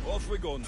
Off we go now.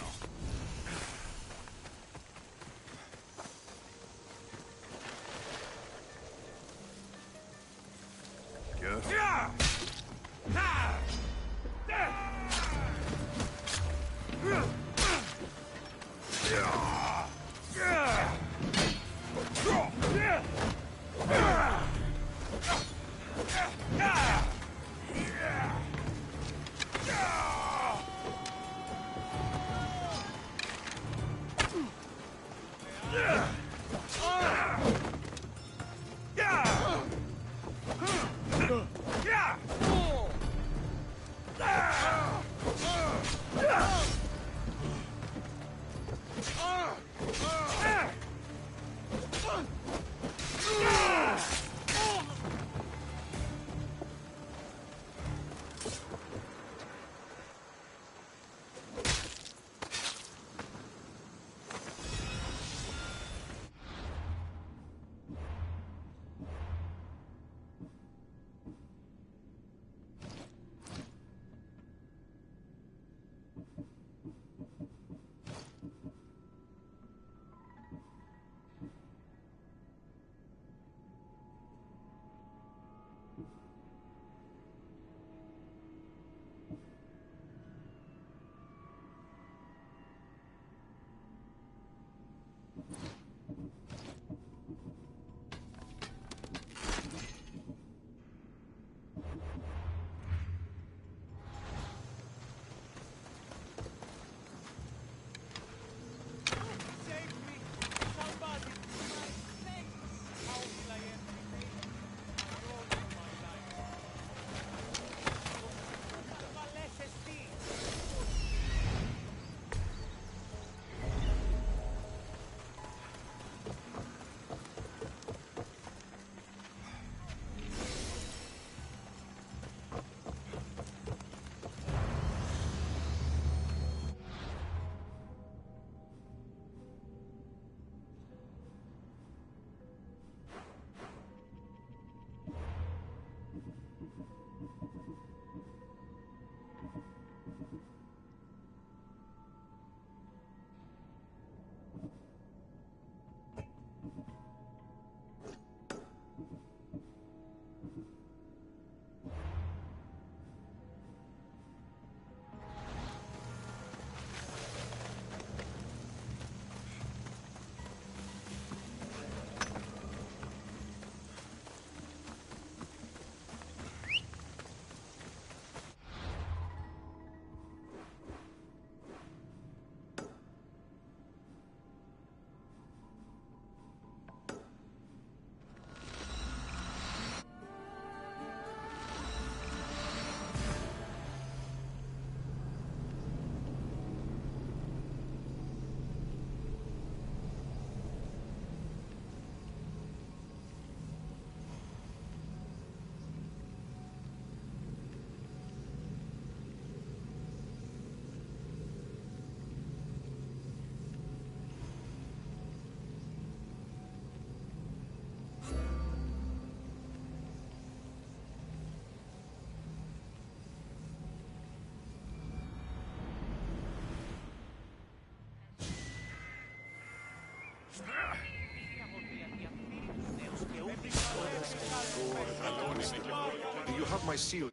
Do you have my seal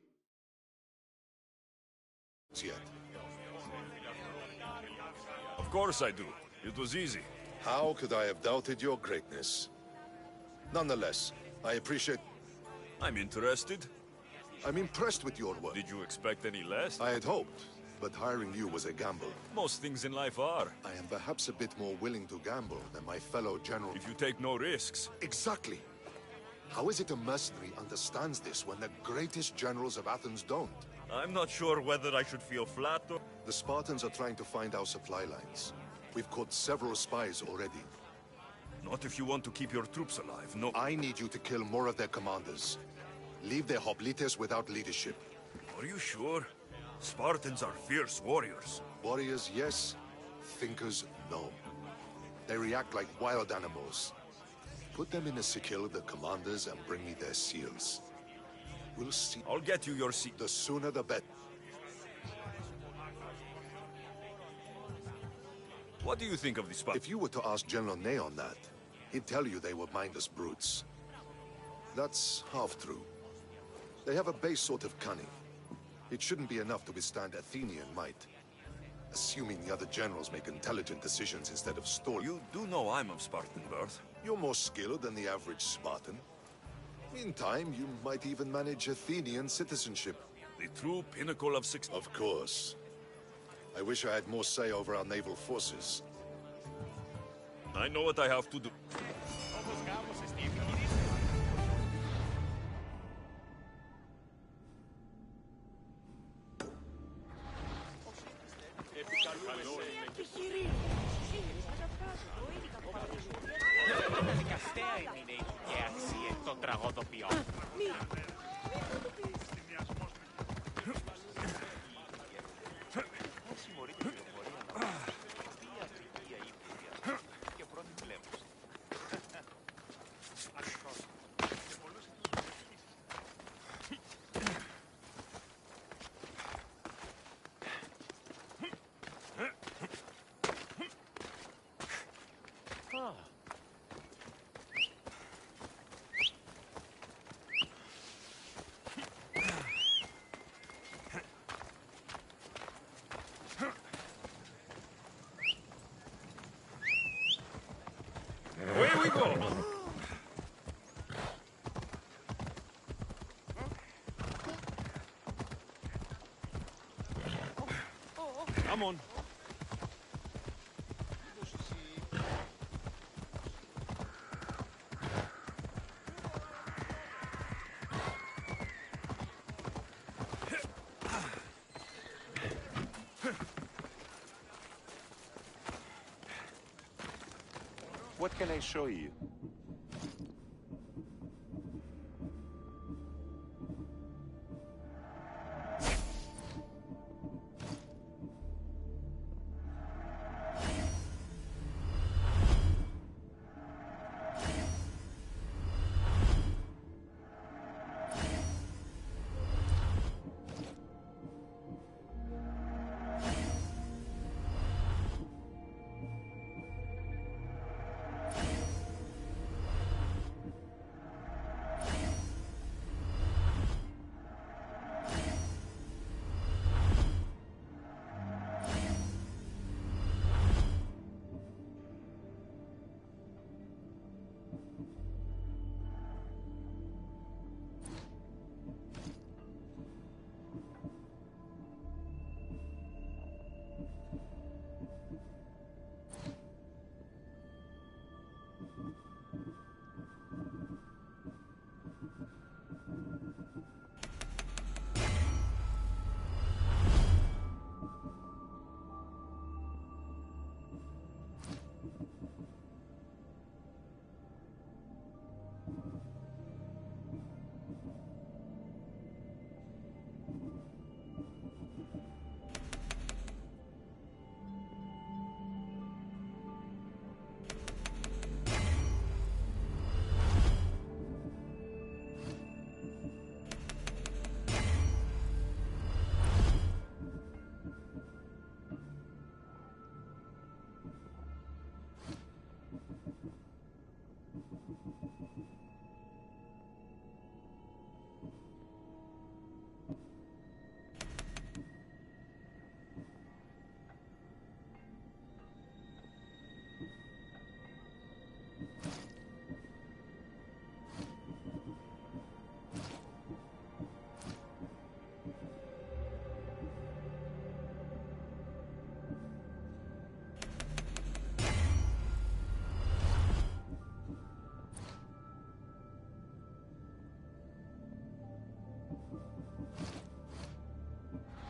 yet? Of course I do. It was easy. How could I have doubted your greatness? Nonetheless, I appreciate... I'm interested. I'm impressed with your work. Did you expect any less? I had hoped. but hiring you was a gamble. Most things in life are. I am perhaps a bit more willing to gamble than my fellow general. If you take no risks. Exactly. How is it a mercenary understands this when the greatest generals of Athens don't? I'm not sure whether I should feel flat or... The Spartans are trying to find our supply lines. We've caught several spies already. Not if you want to keep your troops alive, no. I need you to kill more of their commanders. Leave their hoplites without leadership. Are you sure? Spartans are fierce warriors. Warriors, yes. Thinkers, no. They react like wild animals. Put them in a sickle of the commanders and bring me their seals. We'll see. I'll get you your seat. The sooner the better. What do you think of the Spartans? If you were to ask General Ney on that, he'd tell you they were mindless brutes. That's half true. They have a base sort of cunning. It shouldn't be enough to withstand Athenian might. Assuming the other generals make intelligent decisions instead of stalling. You do know I'm of Spartan birth. You're more skilled than the average Spartan. In time, you might even manage Athenian citizenship. The true pinnacle of success. Of course. I wish I had more say over our naval forces. I know what I have to do. Away we go! Come on. What can I show you?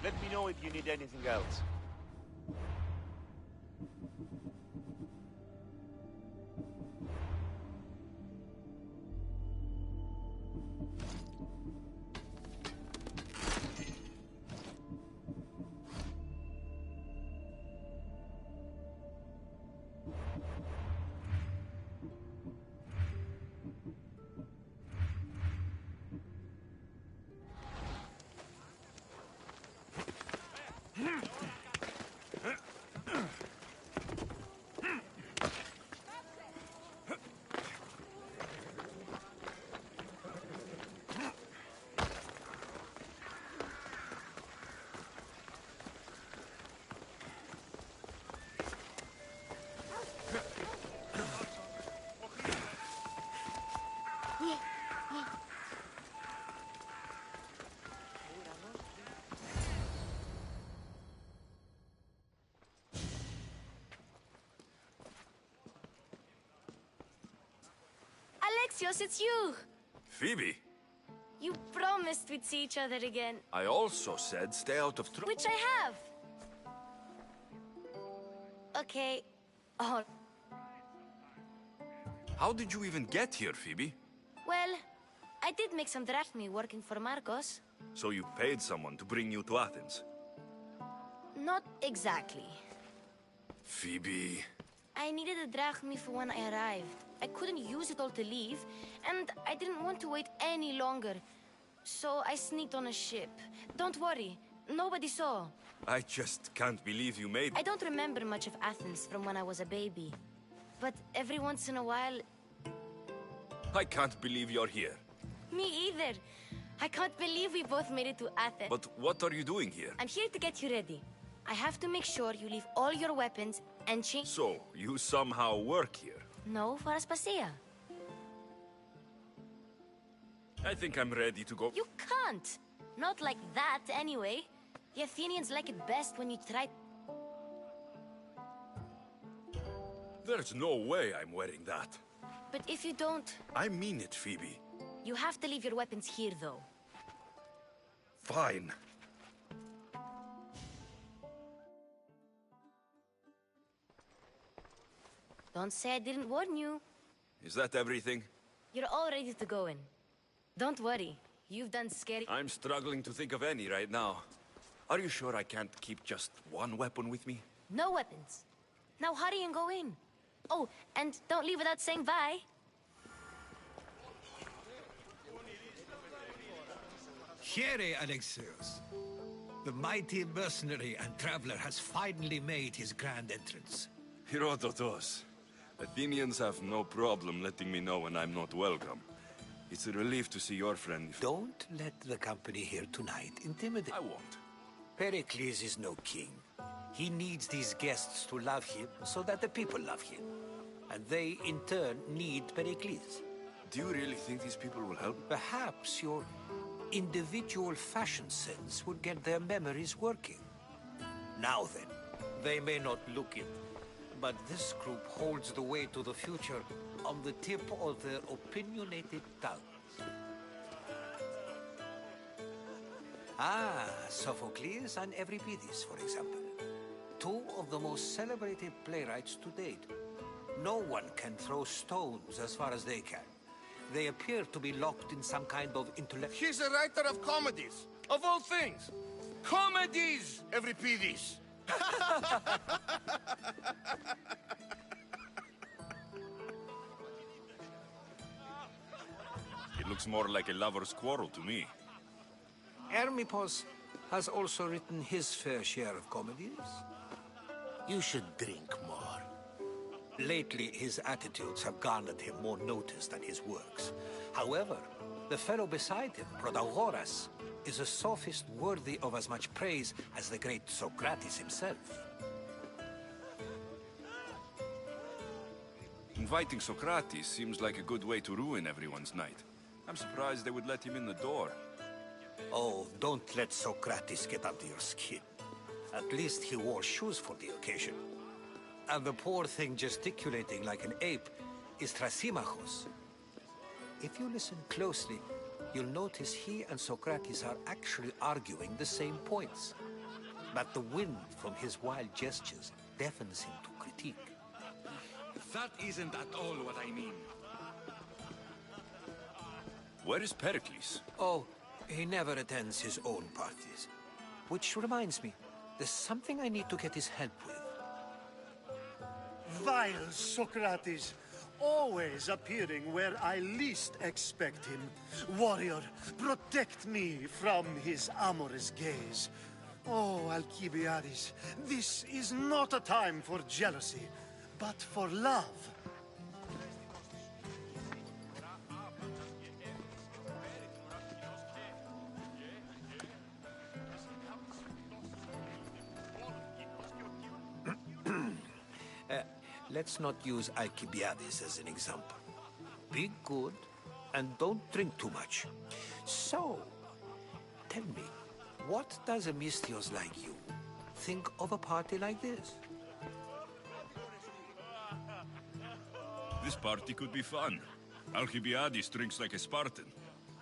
Let me know if you need anything else. Alexios, it's you! Phoebe, You promised we'd see each other again. I also said stay out of trouble. Which I have! Okay. Oh, How did you even get here, Phoebe? well, I did make some drachmi working for Marcos. So you paid someone to bring you to Athens? Not exactly. Phoebe... I needed a drachmi for when I arrived. I couldn't use it all to leave, and I didn't want to wait any longer. So I sneaked on a ship. Don't worry, nobody saw. I just can't believe you made... I don't remember much of Athens from when I was a baby. But every once in a while... I can't believe you're here. Me either. I can't believe we both made it to Athens. But what are you doing here? I'm here to get you ready. I have to make sure you leave all your weapons and change... So, you somehow work here? No, for Aspasia. I think I'm ready to go. You can't! Not like that, anyway. The Athenians like it best when you try... There's no way I'm wearing that. But if you don't, I mean it, Phoebe. you have to leave your weapons here, though. Fine. Don't say I didn't warn you. Is that everything? You're all ready to go in. Don't worry. You've done scary... I'm struggling to think of any right now. Are you sure I can't keep just one weapon with me? No weapons. Now hurry and go in. Oh, and don't leave without saying bye. Here, Alexios. The mighty mercenary and traveler has finally made his grand entrance. Herodotus. Athenians have no problem letting me know when I'm not welcome. It's a relief to see your friend. Don't let the company here tonight intimidate. I won't. Pericles is no king. He needs these guests to love him so that the people love him. And they, in turn, need Pericles. Do you really think these people will help? Perhaps your individual fashion sense would get their memories working. Now then, they may not look it, but this group holds the way to the future on the tip of their opinionated tongues. Ah, Sophocles and Euripides, for example. Two of the most celebrated playwrights to date. No one can throw stones as far as they can. They appear to be locked in some kind of intellect. He's a writer of comedies, of all things. Comedies, Euripides. It looks more like a lover's quarrel to me. Hermippos has also written his fair share of comedies. You should drink more. Lately, his attitudes have garnered him more notice than his works. However, the fellow beside him, Protagoras, is a sophist worthy of as much praise as the great Socrates himself. Inviting Socrates seems like a good way to ruin everyone's night. I'm surprised they would let him in the door. Oh, don't let Socrates get under your skin. At least he wore shoes for the occasion. And the poor thing gesticulating like an ape is Thrasymachos. If you listen closely, you'll notice he and Socrates are actually arguing the same points. But the wind from his wild gestures deafens him to critique. That isn't at all what I mean. Where is Pericles? Oh, he never attends his own parties. Which reminds me, there's something I need to get his help with. Vile Socrates, always appearing where I least expect him. Warrior, protect me from his amorous gaze. Oh, Alcibiades, this is not a time for jealousy, but for love. Let's not use Alcibiades as an example. Be good, and don't drink too much. So, tell me, what does a Misthios like you think of a party like this? This party could be fun. Alcibiades drinks like a Spartan.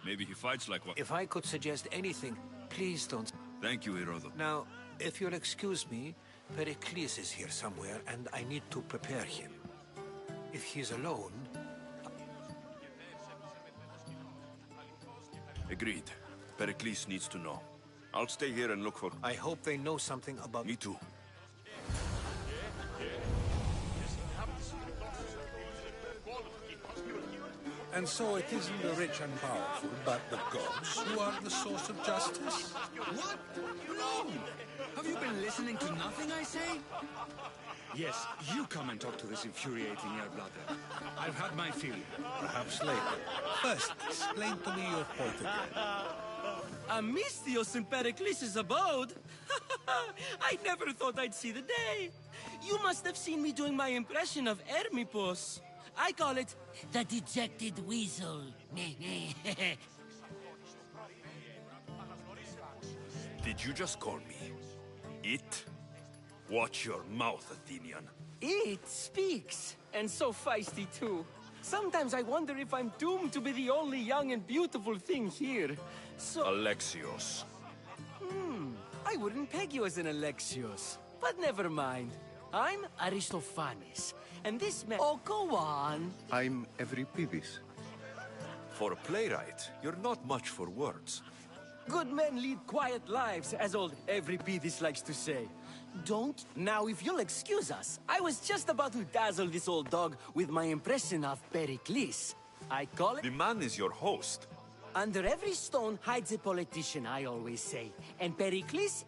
Maybe he fights like one. If I could suggest anything, please don't. Thank you, Herodotus. Now, if you'll excuse me, Pericles is here somewhere, and I need to prepare him. If he's alone... Agreed. Pericles needs to know. I'll stay here and look for... I hope they know something about... Me too. And so it isn't the rich and powerful, but the gods who are the source of justice? What? No! Have you been listening to nothing I say? Yes, you come and talk to this infuriating air-blooder. I've had my fill. Perhaps later. First, explain to me your point again. Misthios in Pericles' abode? I never thought I'd see the day. You must have seen me doing my impression of Hermippus. I call it the dejected weasel. Did you just call me it? Watch your mouth, Athenian. It speaks, and so feisty too. Sometimes I wonder if I'm doomed to be the only young and beautiful thing here. So... Alexios. I wouldn't peg you as an Alexios. But never mind. I'm Aristophanes, and this man... Oh, go on. I'm Euripides. For a playwright, you're not much for words. Good men lead quiet lives, as old Euripides likes to say. Don't? Now, if you'll excuse us, I was just about to dazzle this old dog with my impression of Pericles. I call it... The man is your host. Under every stone hides a politician, I always say. And Pericles...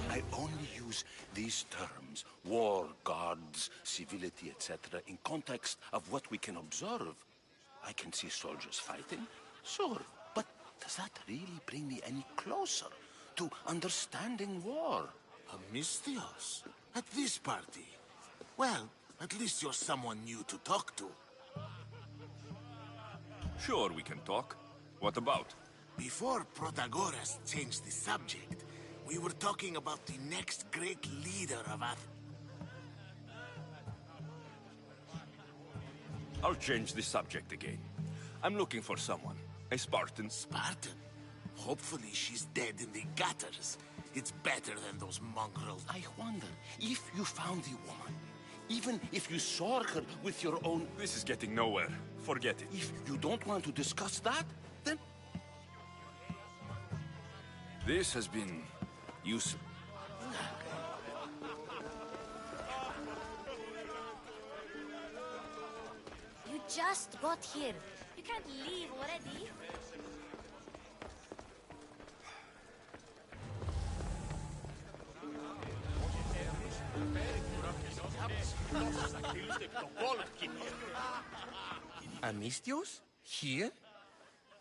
I only use these terms, war, gods, civility, etc., in context of what we can observe. I can see soldiers fighting, sure, but does that really bring me any closer to understanding war? A Misthios? At this party? Well, at least you're someone new to talk to. Sure, we can talk. What about? Before Protagoras changed the subject, we were talking about the next great leader of Athens. I'll change the subject again. I'm looking for someone. A Spartan. Spartan? Hopefully she's dead in the gutters. It's better than those mongrels. I wonder if you found the woman, even if you saw her with your own... This is getting nowhere. Forget it. If you don't want to discuss that, then... This has been useful. You just got here. You can't leave already. Misthios? Here?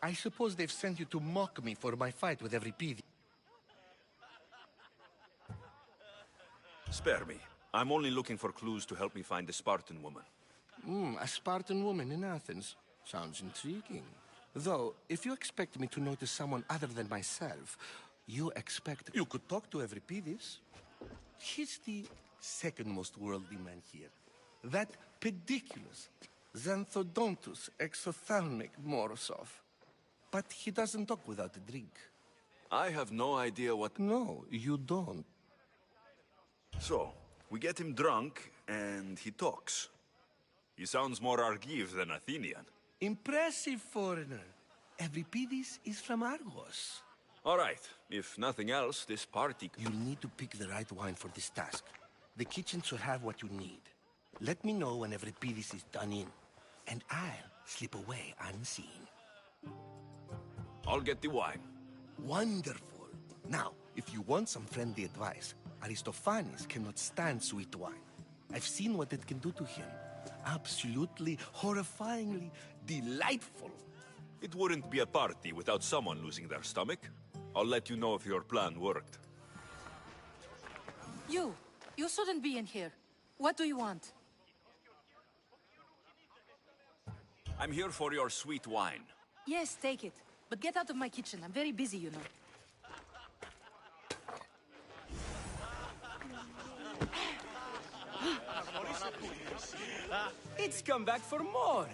I suppose they've sent you to mock me for my fight with Euripides. Spare me. I'm only looking for clues to help me find a Spartan woman. A Spartan woman in Athens. Sounds intriguing. Though, if you expect me to notice someone other than myself, you could talk to Euripides. He's the second most worldly man here. That pediculous Xanthodontus exophthalmic Morosov. But he doesn't talk without a drink. I have no idea what... No, you don't. So, we get him drunk, and he talks. He sounds more Argiv than Athenian. Impressive, foreigner. Euripides is from Argos. All right, if nothing else, this party... You'll need to pick the right wine for this task. The kitchen should have what you need. Let me know when Euripides is done in, and I'll slip away unseen. I'll get the wine. Wonderful. Now, if you want some friendly advice, Aristophanes cannot stand sweet wine. I've seen what it can do to him. Absolutely, horrifyingly delightful. It wouldn't be a party without someone losing their stomach. I'll let you know if your plan worked. You shouldn't be in here. What do you want? I'm here for your sweet wine. Yes, take it. But get out of my kitchen. I'm very busy, you know. It's come back for more.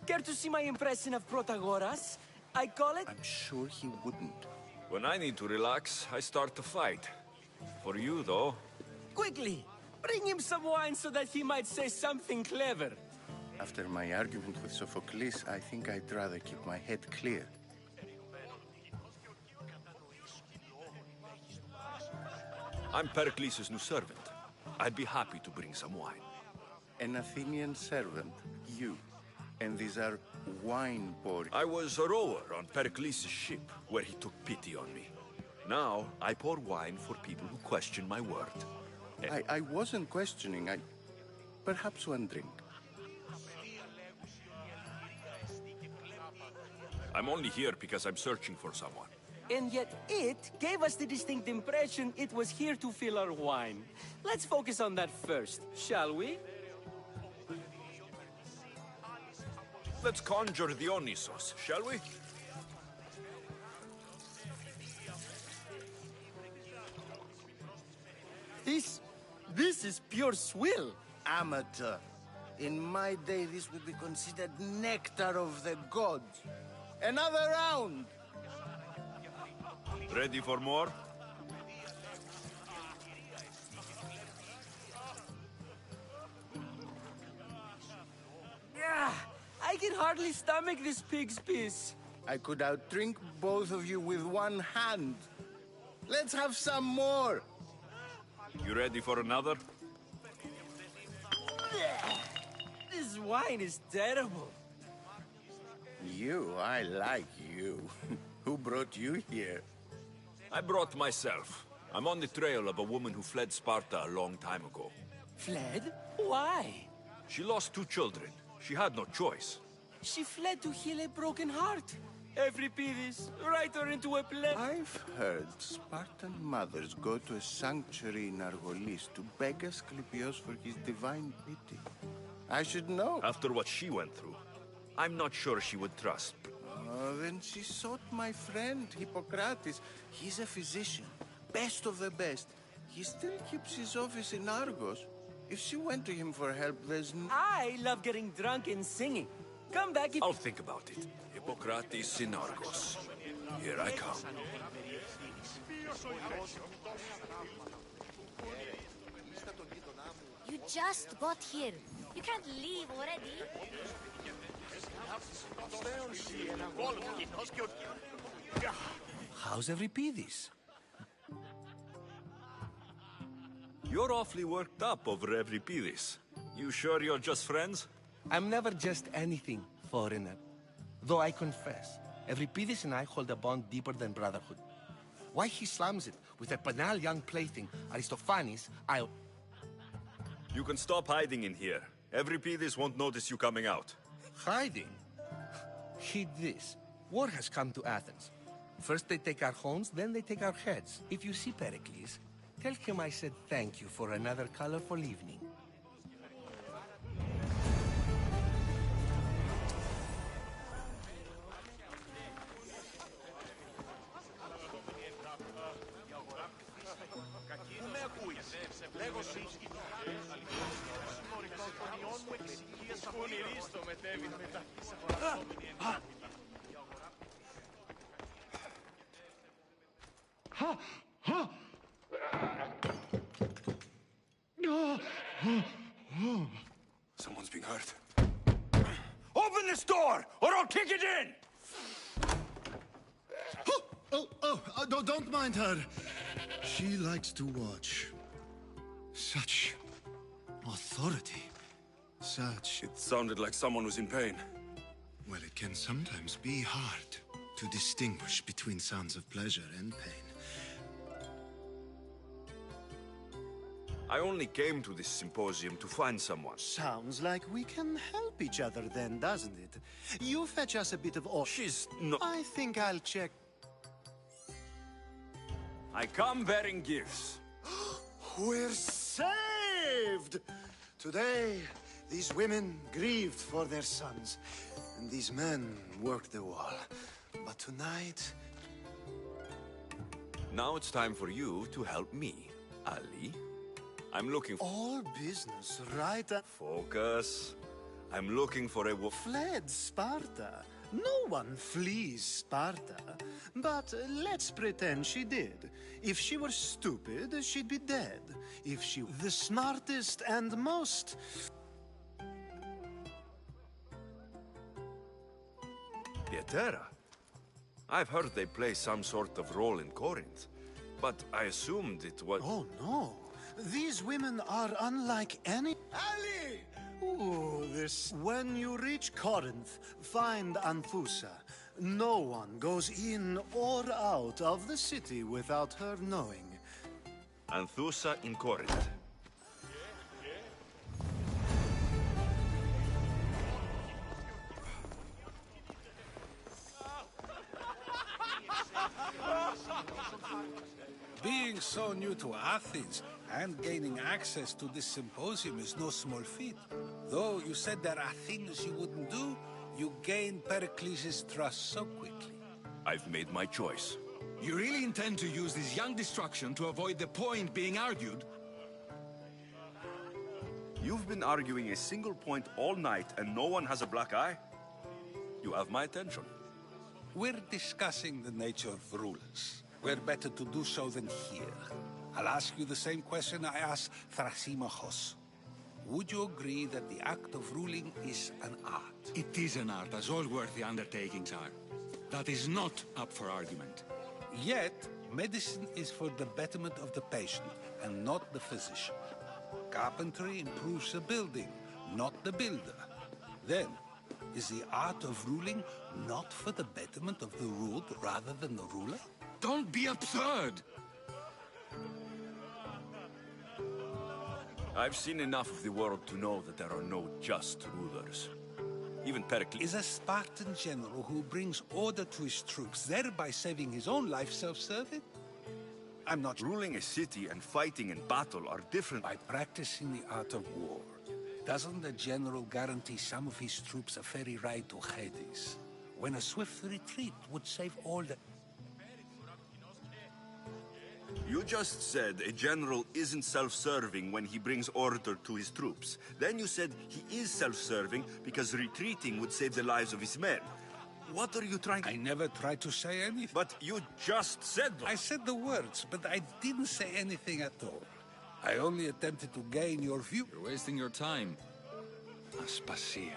Care to see my impression of Protagoras? I call it... I'm sure he wouldn't. When I need to relax, I start to fight. For you, though... Quickly! Bring him some wine so that he might say something clever. After my argument with Sophocles, I think I'd rather keep my head clear. I'm Pericles' new servant. I'd be happy to bring some wine. An Athenian servant, you. And these are wine pouring. I was a rower on Pericles' ship, where he took pity on me. Now, I pour wine for people who question my word. I wasn't questioning. Perhaps one drink. I'm only here because I'm searching for someone. And yet it gave us the distinct impression it was here to fill our wine. Let's focus on that first, shall we? Let's conjure Dionysos, shall we? This is pure swill. Amateur. In my day, this would be considered nectar of the gods. Another round! Ready for more? I can hardly stomach this pig's piss. I could outdrink both of you with one hand. Let's have some more! You ready for another? This wine is terrible. I like you. Who brought you here? I brought myself. I'm on the trail of a woman who fled Sparta a long time ago. Fled? Why? She lost 2 children. She had no choice. She fled to heal a broken heart. Euripides, write her into a play. I've heard Spartan mothers go to a sanctuary in Argolis to beg Asclepios for his divine pity. I should know. After what she went through, I'm not sure she would trust. Then she sought my friend, Hippocrates. He's a physician, best of the best. He still keeps his office in Argos. If she went to him for help, there's no... I love getting drunk and singing. Come back if... I'll think about it. Hippocrates in Argos. Here I come. You just got here. You can't leave already. How's Euripides? You're awfully worked up over Euripides. You sure you're just friends? I'm never just anything, foreigner. Though I confess, Euripides and I hold a bond deeper than brotherhood. Why he slams it with a banal young plaything, Aristophanes, I'll... You can stop hiding in here. Euripides won't notice you coming out. Hiding? Heed this. War has come to Athens. First they take our homes, then they take our heads. If you see Pericles, tell him I said thank you for another colorful evening. Someone's being hurt. Open this door, or I'll kick it in! Don't mind her. She likes to watch. Such authority. Such... It sounded like someone was in pain. Well, it can sometimes be hard to distinguish between sounds of pleasure and pain. I only came to this symposium to find someone. Sounds like we can help each other then, doesn't it? You fetch us a bit of oil. She's not... I think I'll check... I come bearing gifts. We're saved! Today, these women grieved for their sons, and these men worked the wall. But tonight... Now it's time for you to help me, Ali. I'm looking for... All business, right? Focus. I'm looking for a... Fled Sparta. No one flees Sparta. But let's pretend she did. If she were stupid, she'd be dead. If she were the smartest and most... Pietera. I've heard they play some sort of role in Corinth, but I assumed it was... Oh, no. These women are unlike any... Ali! Ooh, this... When you reach Corinth, find Anthusa. No one goes in or out of the city without her knowing. Anthusa in Corinth. Being so new to Athens and gaining access to this symposium is no small feat. Though you said there are things you wouldn't do, you gained Pericles' trust so quickly. I've made my choice. You really intend to use this young destruction to avoid the point being argued? You've been arguing a single point all night and no one has a black eye? You have my attention. We're discussing the nature of rulers. Where better to do so than here? I'll ask you the same question I asked Thrasymachos. Would you agree that the act of ruling is an art? It is an art, as all worthy undertakings are. That is not up for argument. Yet, medicine is for the betterment of the patient, and not the physician. Carpentry improves the building, not the builder. Then, is the art of ruling not for the betterment of the ruled rather than the ruler? Don't be absurd! I've seen enough of the world to know that there are no just rulers. Even Pericles is a Spartan general who brings order to his troops, thereby saving his own life self-serving? I'm not... Ruling a city and fighting in battle are different. By practicing the art of war, doesn't the general guarantee some of his troops a ferry ride to Hades, when a swift retreat would save all the... You just said a general isn't self-serving when he brings order to his troops. Then you said he is self-serving because retreating would save the lives of his men. What are you trying to... I never tried to say anything. But you just said them. I said the words, but I didn't say anything at all. I only attempted to gain your view. You're wasting your time. Aspasia.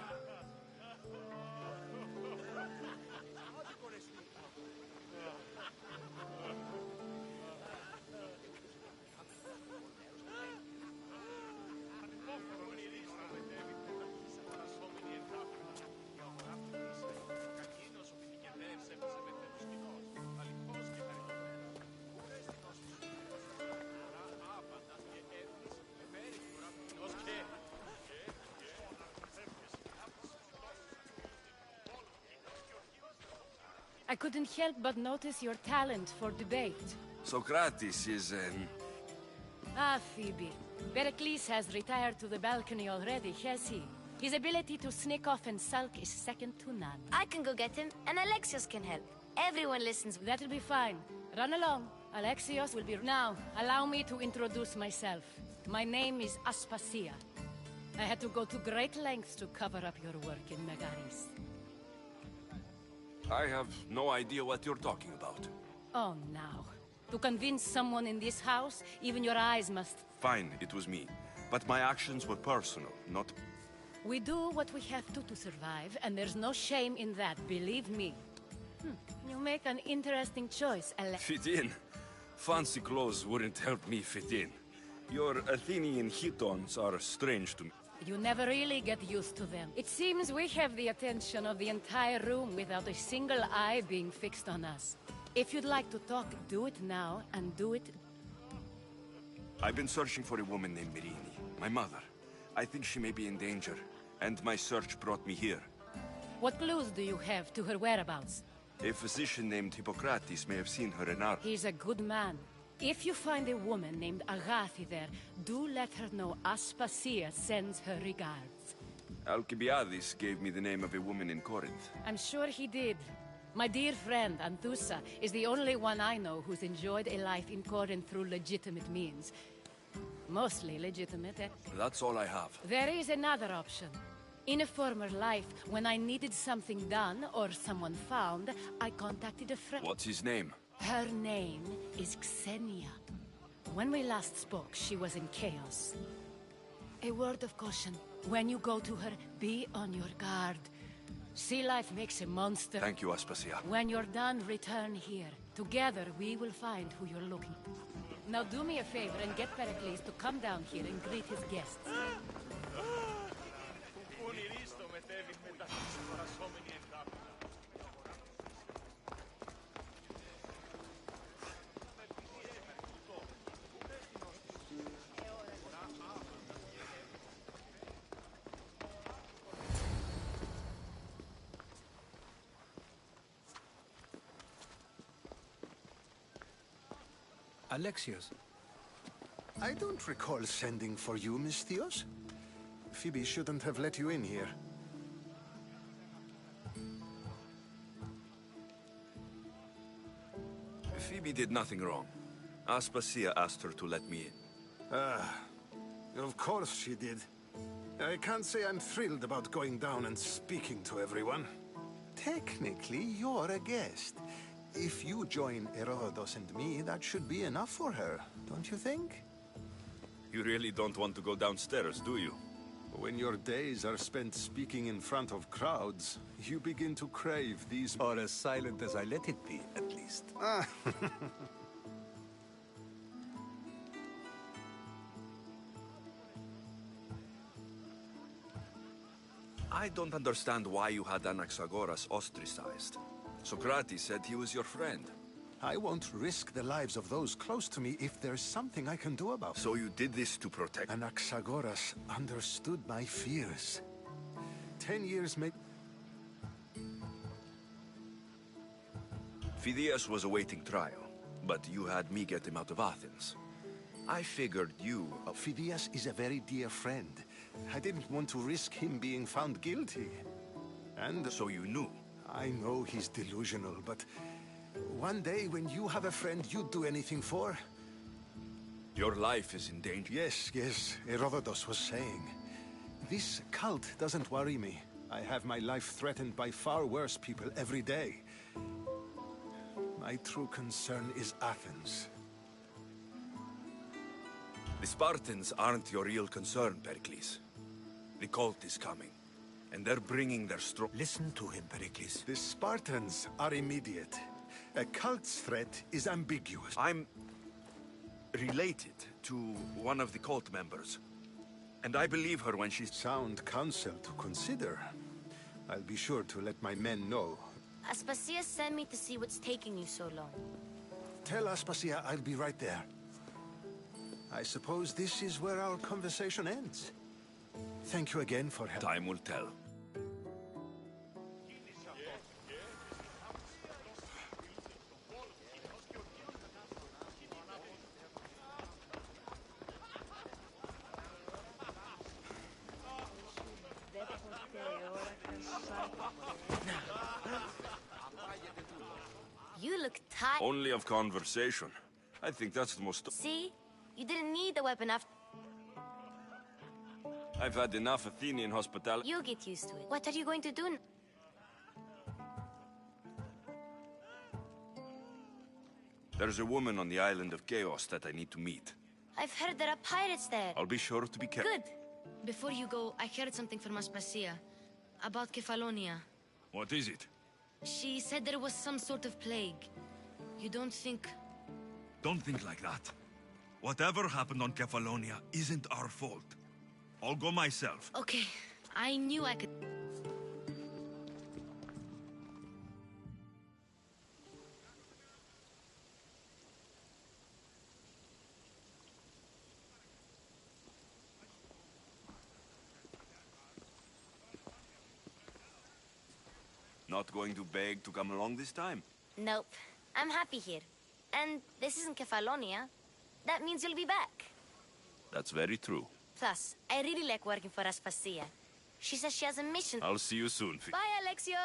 I couldn't help but notice your talent for debate. Socrates is an... Ah, Phoebe. Pericles has retired to the balcony already, has he? His ability to sneak off and sulk is second to none. I can go get him, and Alexios can help. Everyone listens. That'll be fine. Run along. Alexios will be... Now, allow me to introduce myself. My name is Aspasia. I had to go to great lengths to cover up your work in Megaris. I have no idea what you're talking about. Oh, now. To convince someone in this house, even your eyes must... Fine, it was me. But my actions were personal, not... We do what we have to survive, and there's no shame in that, believe me. You make an interesting choice, Fit in? Fancy clothes wouldn't help me fit in. Your Athenian hitons are strange to me. You never really get used to them. It seems we have the attention of the entire room without a single eye being fixed on us. If you'd like to talk, do it now, and do it... I've been searching for a woman named Mirini, my mother. I think she may be in danger, and my search brought me here. What clues do you have to her whereabouts? A physician named Hippocrates may have seen her in our... He's a good man. If you find a woman named Agathi there, do let her know Aspasia sends her regards. Alcibiades gave me the name of a woman in Corinth. I'm sure he did. My dear friend, Anthusa, is the only one I know who's enjoyed a life in Corinth through legitimate means. Mostly legitimate, eh? That's all I have. There is another option. In a former life, when I needed something done or someone found, I contacted a friend. What's his name? Her name is Xenia. When we last spoke, she was in chaos. A word of caution. When you go to her, be on your guard. Sea life makes a monster. Thank you, Aspasia. When you're done, return here. Together, we will find who you're looking for. Now do me a favor and get Pericles to come down here and greet his guests. Alexios. I don't recall sending for you, Misthios. Phoebe shouldn't have let you in here. Phoebe did nothing wrong. Aspasia asked her to let me in. Of course she did. I can't say I'm thrilled about going down and speaking to everyone. Technically, you're a guest. If you join Herodotus and me, that should be enough for her, don't you think? You really don't want to go downstairs, do you? When your days are spent speaking in front of crowds, you begin to crave these... Or as silent as I let it be, at least. I don't understand why you had Anaxagoras ostracized. Socrates said he was your friend. I won't risk the lives of those close to me if there's something I can do about it. So you did this to protect... Anaxagoras understood my fears. 10 years may... Phidias was awaiting trial, but you had me get him out of Athens. I figured you... Phidias is a very dear friend. I didn't want to risk him being found guilty. And... So you knew? I know he's delusional, but one day when you have a friend you'd do anything for... Your life is in danger. Yes, Herodotus was saying. This cult doesn't worry me. I have my life threatened by far worse people every day. My true concern is Athens. The Spartans aren't your real concern, Pericles. The cult is coming. And they're bringing their strong... Listen to him, Pericles. The Spartans are immediate. A cult's threat is ambiguous. I'm... related to one of the cult members. And I believe her when she's... Sound counsel to consider. I'll be sure to let my men know. Aspasia sent me to see what's taking you so long. Tell Aspasia I'll be right there. I suppose this is where our conversation ends. Thank you again for help. Time will tell. You look tired. Only of conversation. I think that's the most... See? You didn't need the weapon after... I've had enough Athenian hospitality. You get used to it. What are you going to do now? There's a woman on the island of Chaos that I need to meet. I've heard there are pirates there. I'll be sure to be careful. Good. Before you go, I heard something from Aspasia. About Kefalonia. What is it? She said there was some sort of plague. You don't think... Don't think like that. Whatever happened on Kefalonia isn't our fault. I'll go myself. Okay. I knew I could... Not going to beg to come along this time? Nope. I'm happy here. And this isn't Kefalonia. That means you'll be back. That's very true. Plus, I really like working for Aspasia. She says she has a mission. I'll see you soon. Bye, Alexio.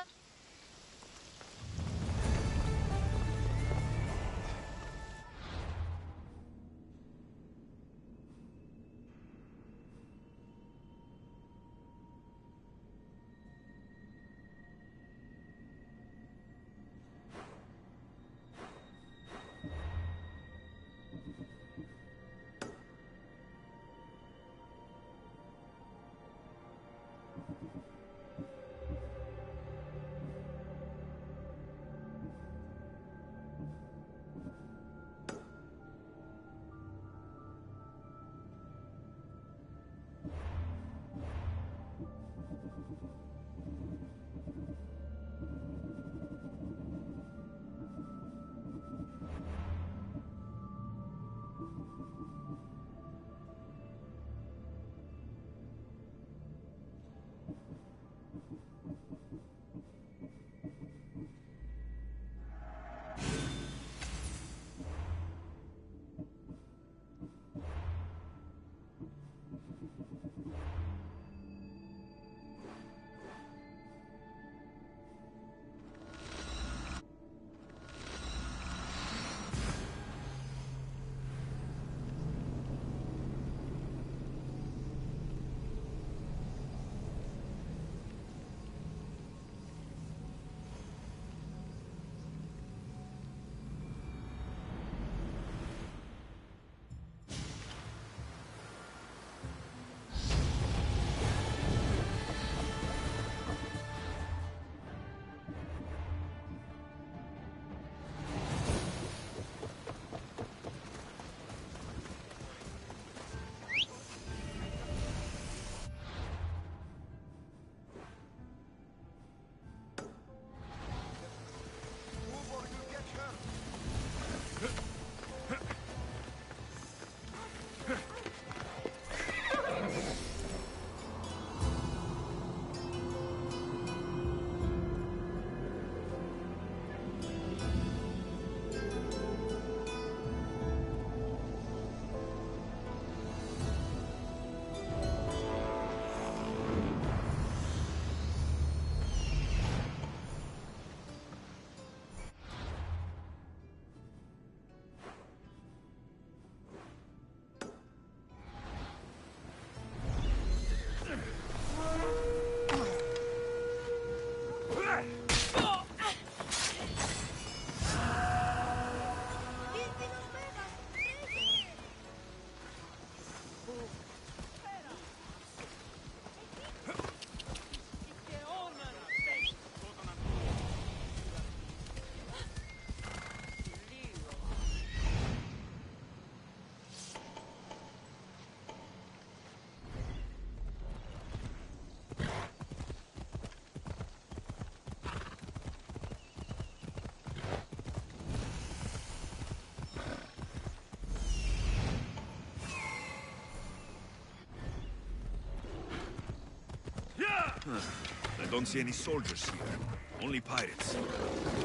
I don't see any soldiers here. Only pirates.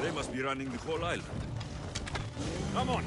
They must be running the whole island. Come on!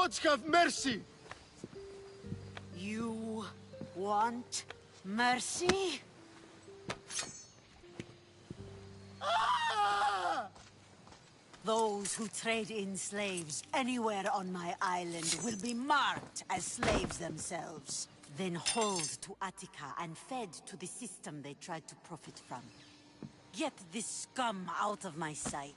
gods have mercy! You want mercy? Ah! Those who trade in slaves anywhere on my island will be marked as slaves themselves, then hauled to Attica and fed to the system they tried to profit from. Get this scum out of my sight.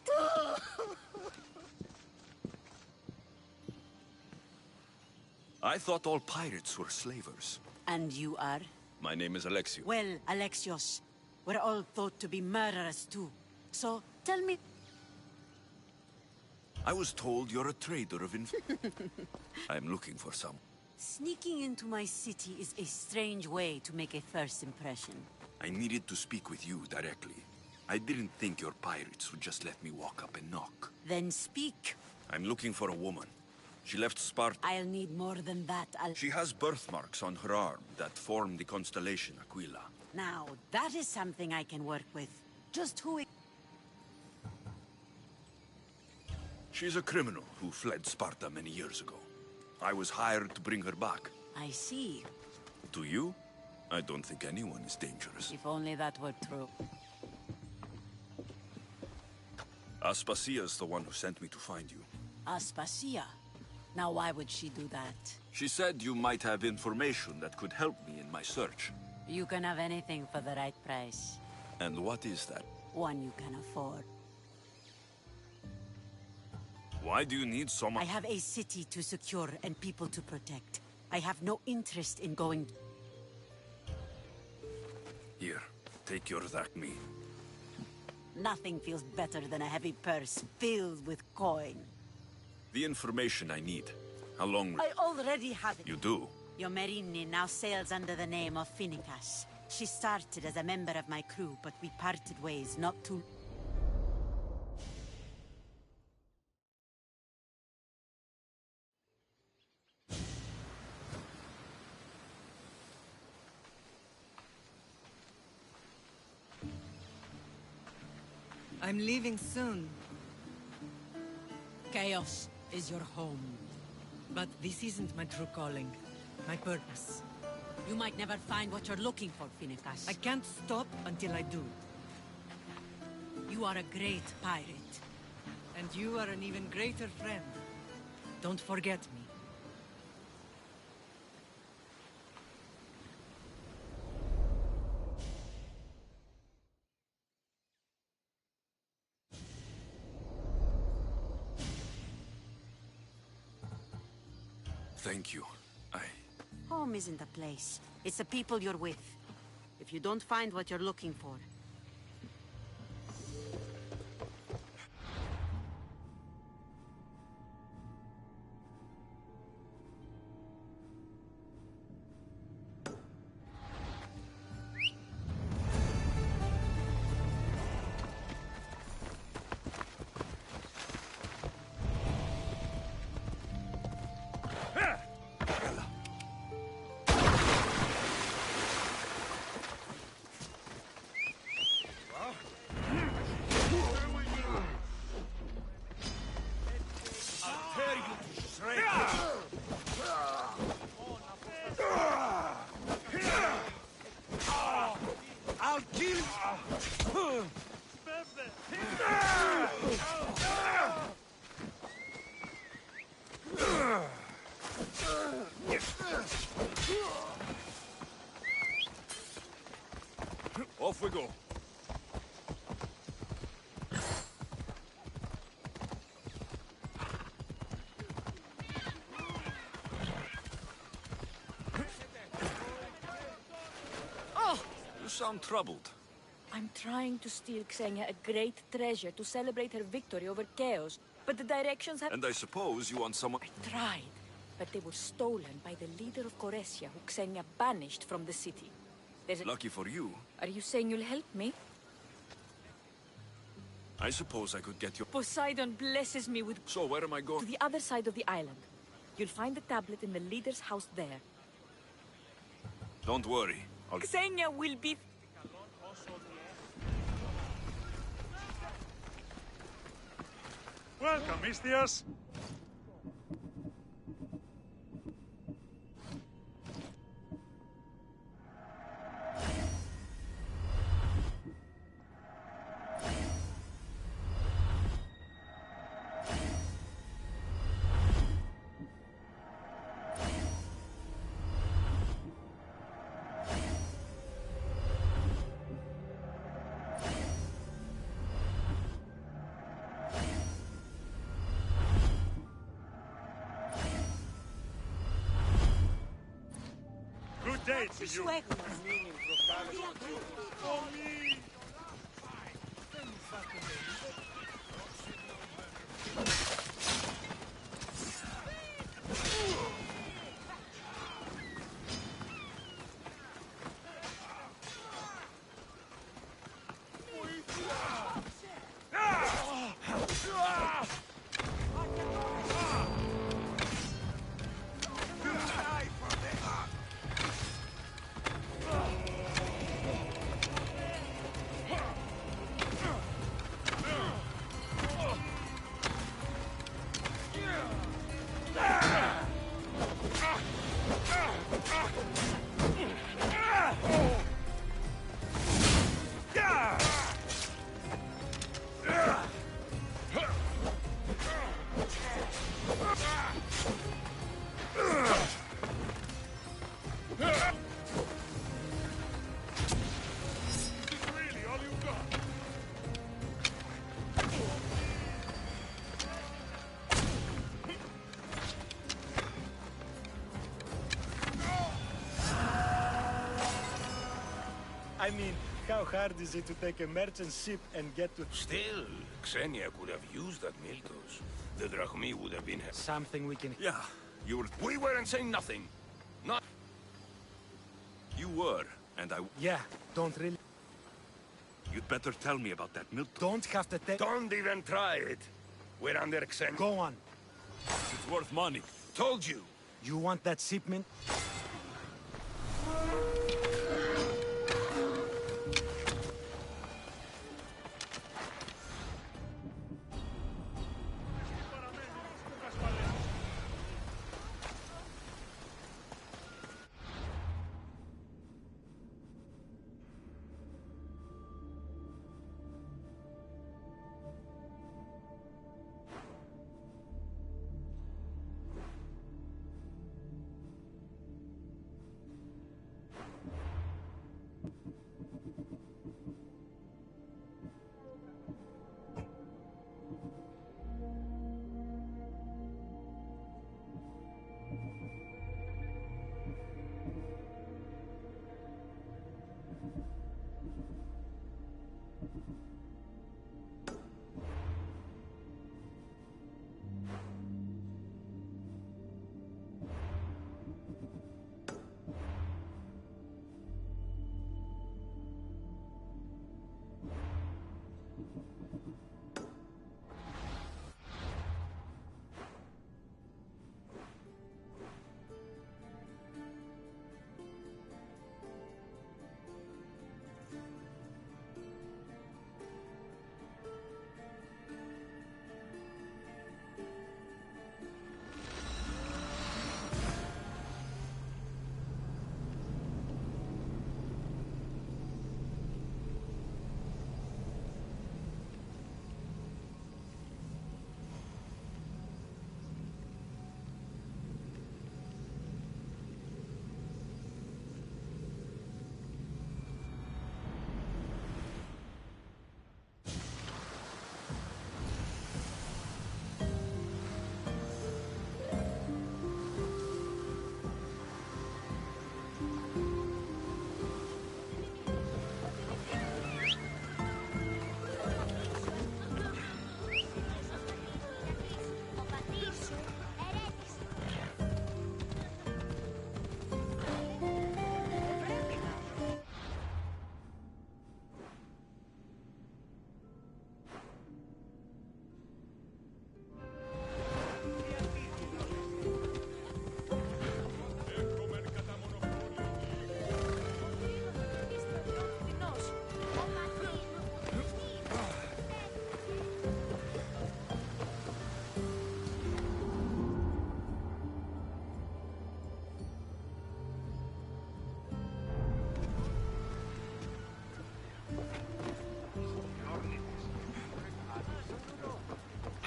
I thought all pirates were slavers. And you are? My name is Alexios. Well, Alexios, we're all thought to be murderers too. So, tell me... I was told you're a trader of I'm looking for some. Sneaking into my city is a strange way to make a first impression. I needed to speak with you directly. I didn't think your pirates would just let me walk up and knock. Then speak. I'm looking for a woman. She left Sparta. I'll need more than that, She has birthmarks on her arm that form the constellation Aquila. Now, that is something I can work with. Just who... She's a criminal who fled Sparta many years ago. I was hired to bring her back. I see. To you? I don't think anyone is dangerous. If only that were true. Aspasia's the one who sent me to find you. Aspasia? Now why would she do that? She said you might have information that could help me in my search. You can have anything for the right price. And what is that? One you can afford. Why do you need so much? I have a city to secure and people to protect. I have no interest in going... Here, take your Zakmi. Nothing feels better than a heavy purse filled with coin. The information I need. How long... I already have it. You do? Yomerini now sails under the name of Finikas. She started as a member of my crew, but we parted ways not too... I'm leaving soon. Chaos is your home. But this isn't my true calling. My purpose. You might never find what you're looking for, Finikas. I can't stop until I do. You are a great pirate. And you are an even greater friend. Don't forget me. Thank you. Home isn't a place. It's the people you're with. If you don't find what you're looking for... I'll kill you! Off we go. You sound troubled. I'm trying to steal Xenia a great treasure to celebrate her victory over Chaos, but the directions have... And I suppose you want someone... I tried, but they were stolen by the leader of Koresia, who Xenia banished from the city. There's a... Lucky for you. Are you saying you'll help me? I suppose I could get you... Poseidon blesses me with... So where am I going? To the other side of the island. You'll find the tablet in the leader's house there. Don't worry. Xenia will be... Welcome, Mistias. day to you. I mean, how hard is it to take a merchant ship and get to... Still, Xenia could have used that Miltos. The Drachmi would have been... Something we can... Yeah, you were... We weren't saying nothing. Not... You were, and I... Yeah, don't really... You'd better tell me about that Milton. Don't have to take... Don't even try it. We're under Xenia. Go on. It's worth money. Told you. You want that shipment?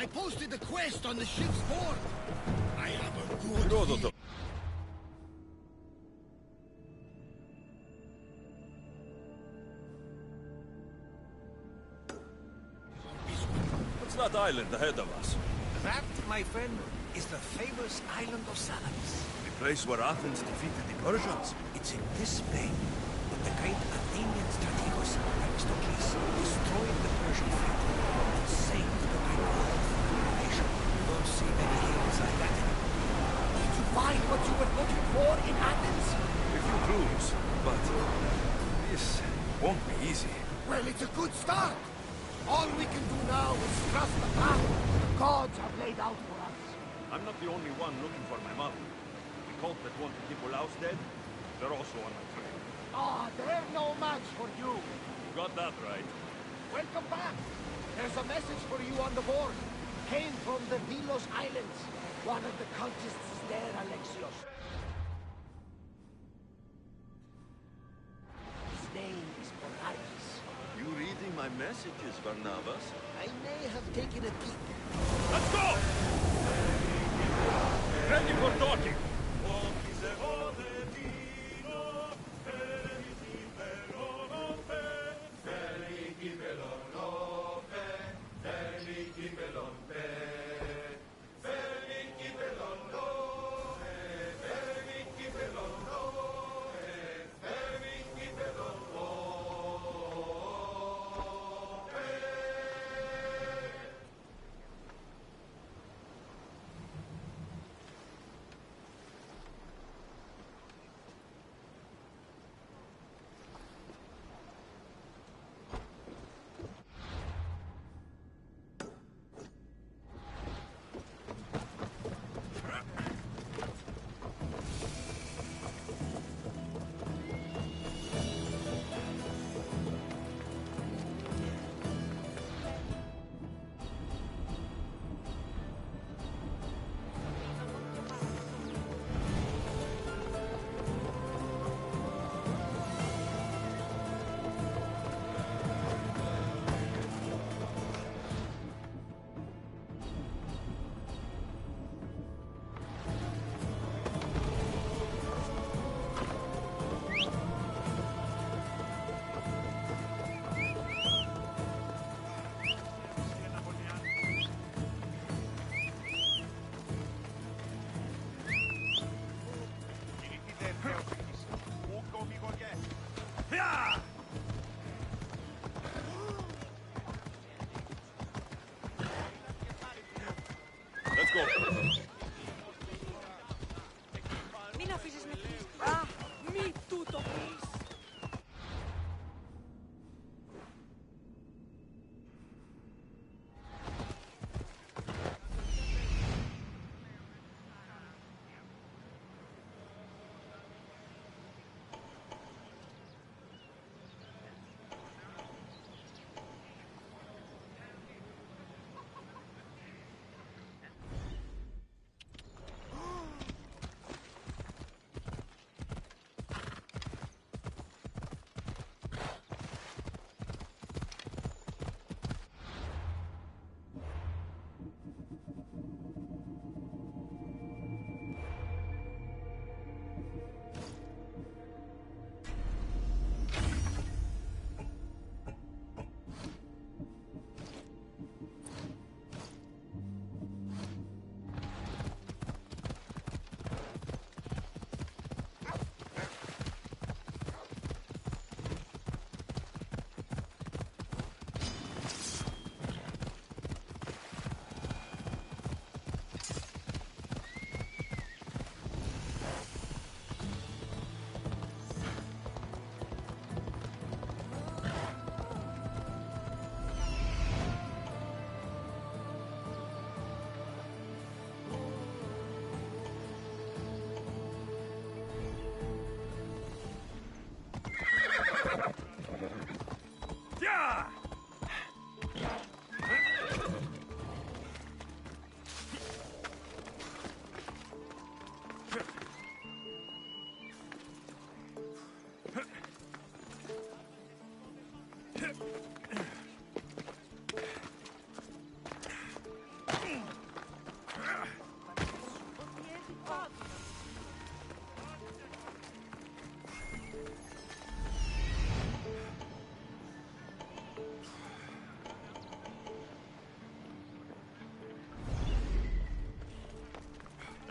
I posted the quest on the ship's board. I have a good feeling. What's that island ahead of us? That, my friend, is the famous island of Salamis. place where Athens defeated the Persians. It's in this bay that the great Athenian strategos Themistocles destroyed the Persian fleet and saved the Greek world from invasion. You don't see many heroes like that anymore. Did you find what you were looking for in Athens? A few clues, but this won't be easy. Well, it's a good start. All we can do now is trust the path the gods have laid out for us. I'm not the only one looking for my mother. The cult that wanted Nicolaus dead, they're also on my trail. Ah, they're no match for you. You got that right. Welcome back. There's a message for you on the board. Came from the Delos Islands. One of the cultists is there, Alexios. His name is Polaris. You reading my messages, Barnabas? I may have taken a peek. Let's go! Ready for talking!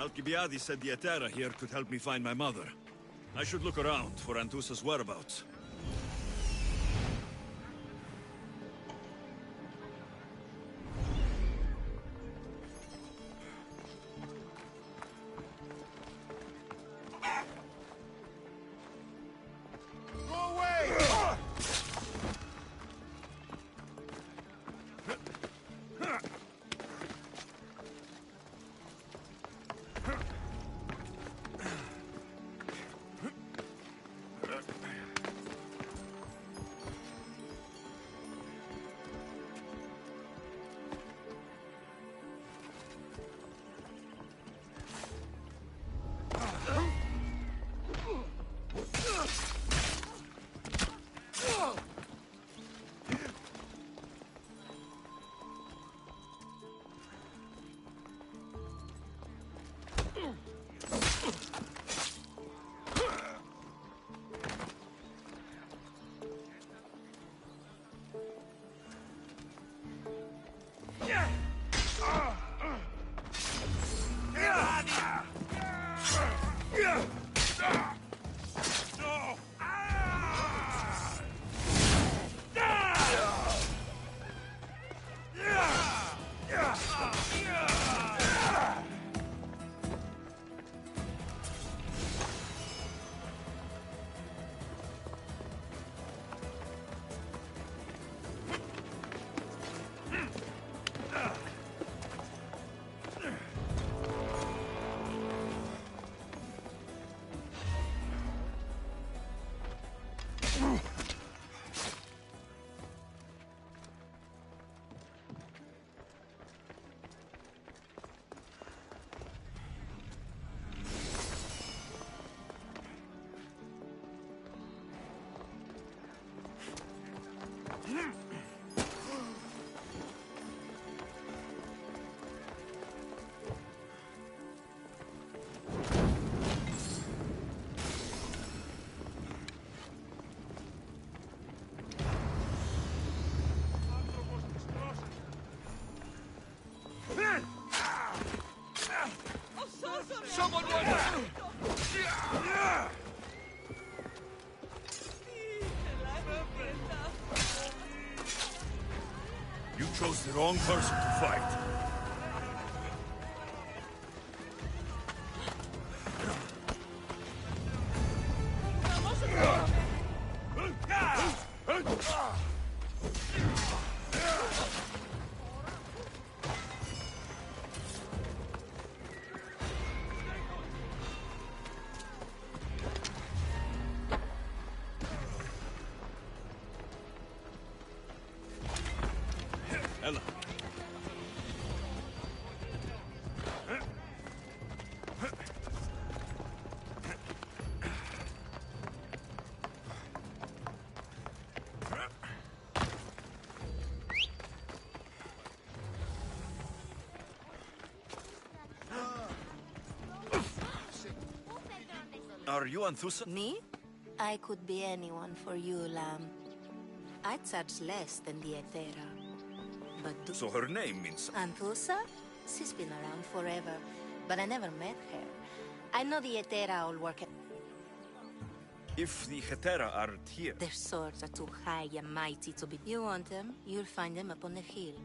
Alcibiades said the Etera here could help me find my mother. I should look around for Anthusa's whereabouts. Someone run! You chose the wrong person to fight. Ella. Are you Anthusa? Me? I could be anyone for you, Lamb. I charge less than the Etera. But So her name means something. Anthusa? She's been around forever, but I never met her. I know the Etera all work at... If the Hetera aren't here... Their swords are too high and mighty to be... You want them, you'll find them up on the hill.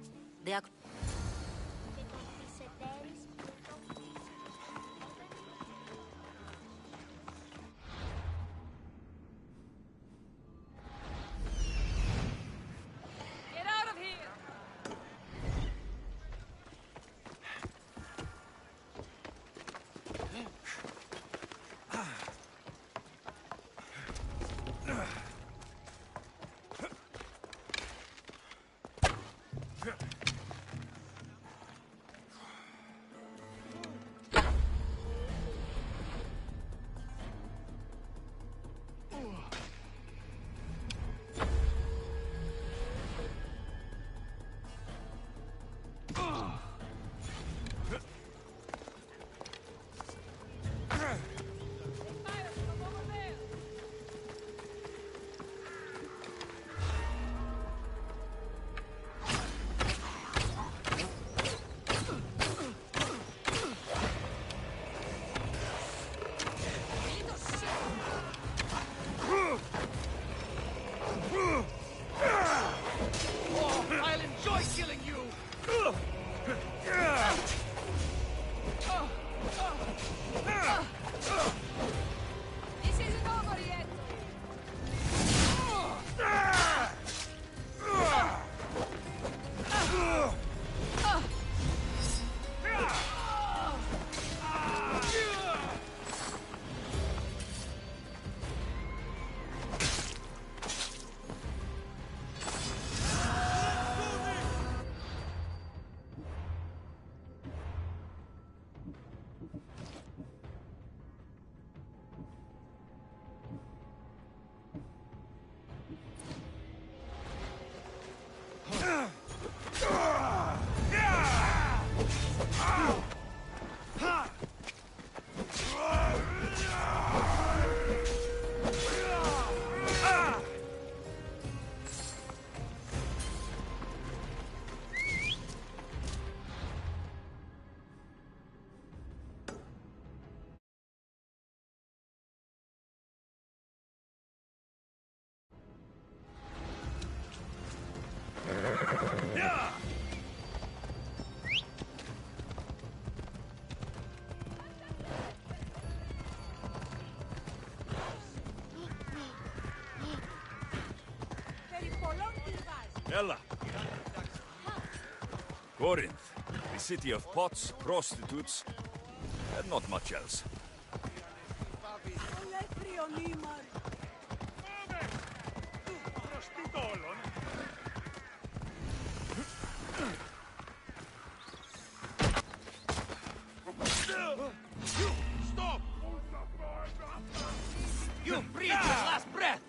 They are... Get out of here! Ella. Corinth, the city of pots, prostitutes, and not much else. Stop! You breathe your last breath!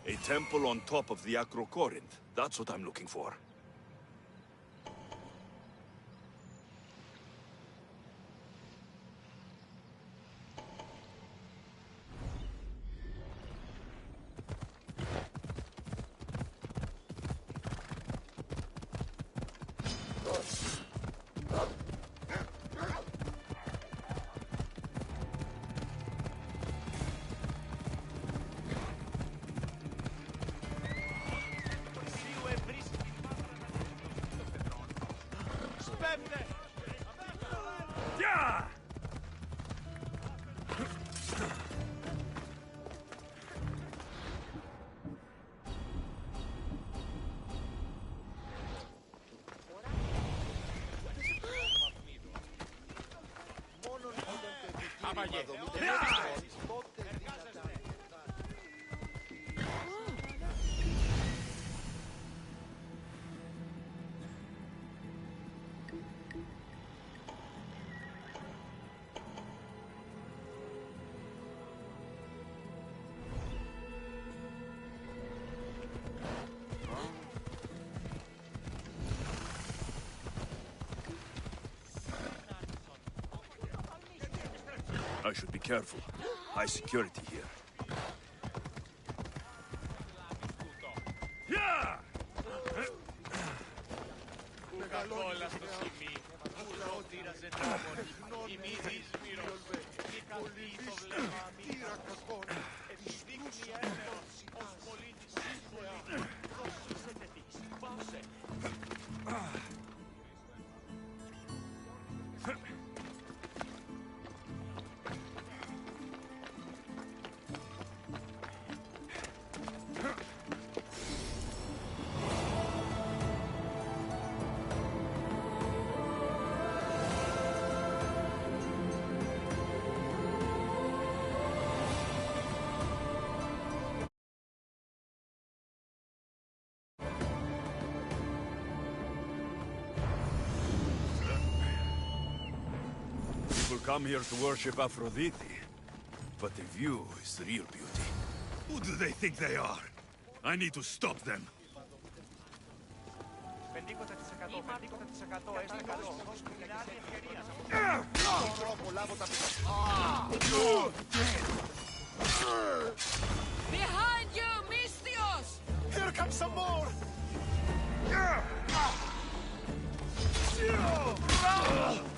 A temple on top of the Acro Corinth. That's what I'm looking for. I should be careful. High security here. People come here to worship Aphrodite, but the view is the real beauty. Who do they think they are? I need to stop them. Behind you, Misthios! Here comes some more!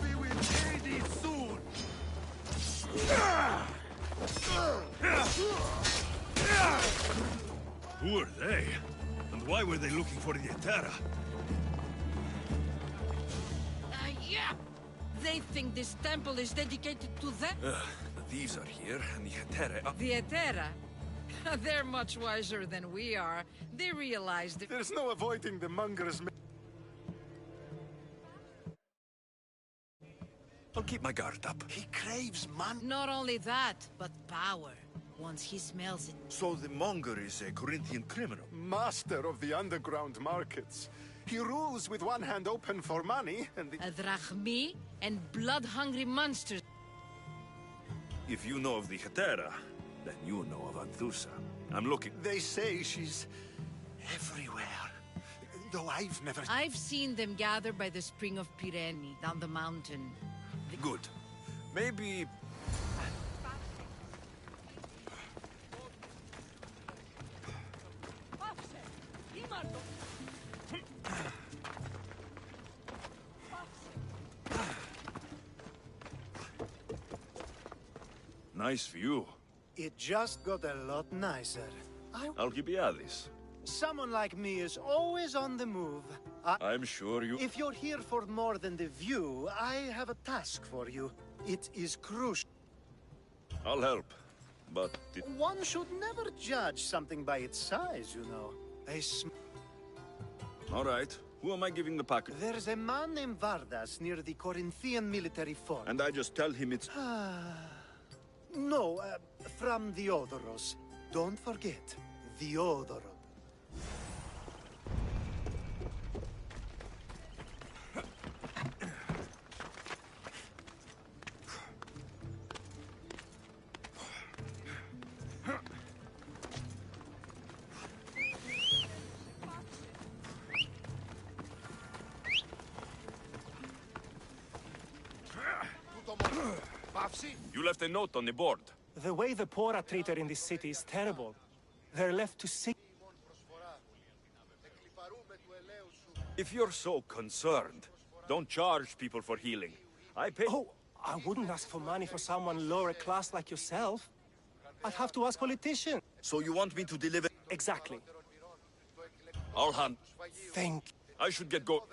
We will end it soon! Who are they? And why were they looking for the Etera? Yeah! They think this temple is dedicated to them? The thieves are here, and the Etera... The Etera? They're much wiser than we are. They realized that... There's no avoiding the monger's... I'll keep my guard up. He craves man. Not only that, but power. Once he smells it. So the monger is a Corinthian criminal? Master of the underground markets. He rules with one hand open for money and the... A drachmi and blood-hungry monsters. If you know of the Hetera, then you know of Anthusa. I'm looking... They say she's everywhere. Though I've never... I've seen them gather by the spring of Pirene, down the mountain. Good. Maybe... Nice view. It just got a lot nicer. Alcibiades. Someone like me is always on the move. I'm sure you... If you're here for more than the view, I have a task for you. It is crucial. I'll help, but... One should never judge something by its size, you know. All right. Who am I giving the package? There's a man named Vardas near the Corinthian military fort. And I just tell him it's... No, from the Odoros. Don't forget, the Odoros. You left a note on the board. The way the poor are treated in this city is terrible. They're left to sick. If you're so concerned, don't charge people for healing. I pay... Oh, I wouldn't ask for money for someone lower class like yourself. I'd have to ask politicians. So you want me to deliver... Exactly. I'll hand... Thank... I should get go...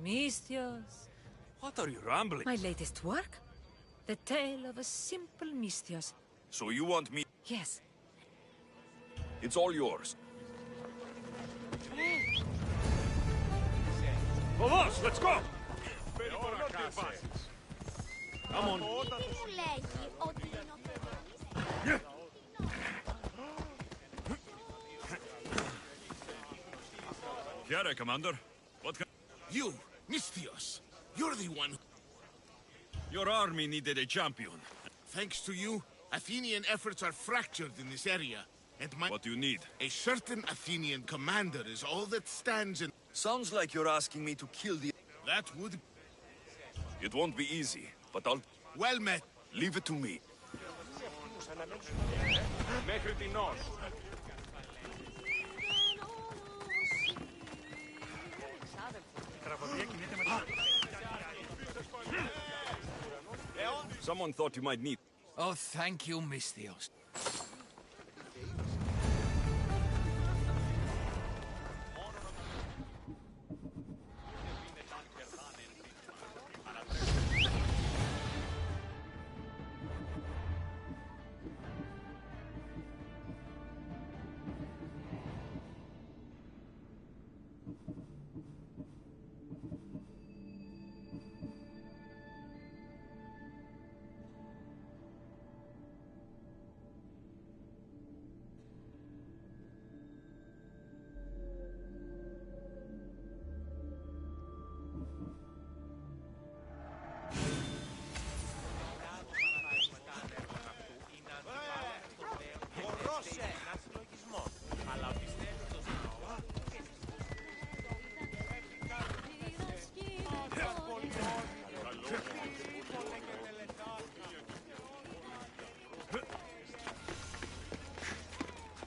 Misthios. What are you rambling? My latest work? The tale of a simple Misthios. So you want me... Yes. It's all yours. Vamos, let's go! Come on. Chiare, Commander. What can... You, Misthios. You're the one... Your army needed a champion. Thanks to you, Athenian efforts are fractured in this area. And What do you need? A certain Athenian commander is all that stands in... Sounds like you're asking me to kill the... That would... It won't be easy, but I'll... Well met. Leave it to me. Η τραγωδία κινείται με Someone thought you might need... Oh, thank you, Misthios.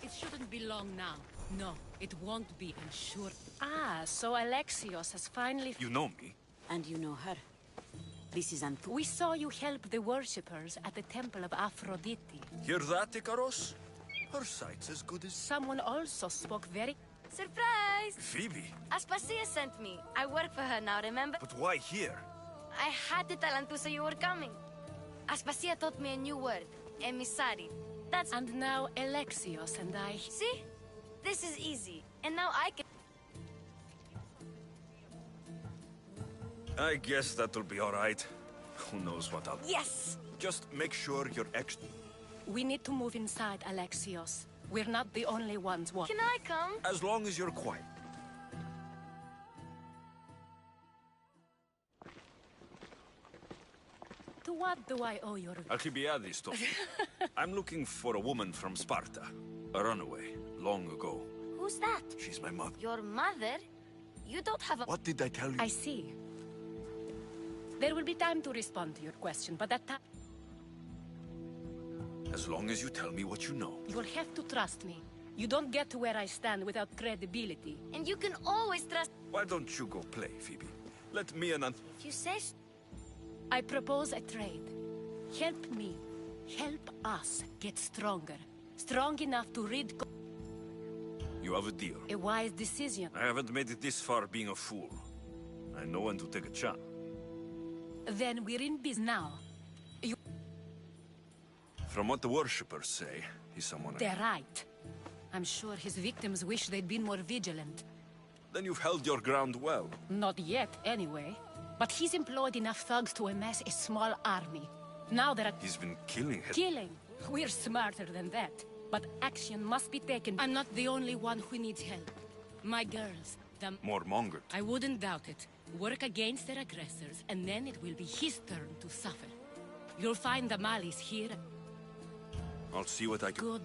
It shouldn't be long now. No, it won't be, I'm sure. Ah, so Alexios has finally... You know me? And you know her. This is Antu. We saw you help the worshippers at the temple of Aphrodite. Hear that, Ikaros? Her sight's as good as... Someone also spoke very... Surprise! Phoebe? Aspasia sent me. I work for her now, remember? But why here? I had to tell Antusa you were coming. Aspasia taught me a new word. Emissary. That's... And now Alexios and I... See? This is easy. And now I can... I guess that'll be all right. Who knows what I'll... Yes! Just make sure you're extra... We need to move inside, Alexios. We're not the only ones walking. Can I come? As long as you're quiet. To what do I owe your... Alcibiades told me. I'm looking for a woman from Sparta. A runaway, long ago. Who's that? She's my mother. Your mother? You don't have a... What did I tell you? I see. There will be time to respond to your question, but that time... As long as you tell me what you know. You will have to trust me. You don't get to where I stand without credibility. And you can always trust... Why don't you go play, Phoebe? Let me and If you say so... I propose a trade. Help me. Help us get stronger. Strong enough to rid... You have a deal. A wise decision. I haven't made it this far being a fool. I know when to take a chance. Then we're in business now. From what the worshippers say, he's someone... They're right. I'm sure his victims wish they'd been more vigilant. Then you've held your ground well. Not yet, anyway. But he's employed enough thugs to amass a small army. Now there are... He's been killing... Killing? We're smarter than that. But action must be taken. I'm not the only one who needs help. My girls, the... More mongered. I wouldn't doubt it. Work against their aggressors, and then it will be his turn to suffer. You'll find the Malis here. I'll see what I can... Good.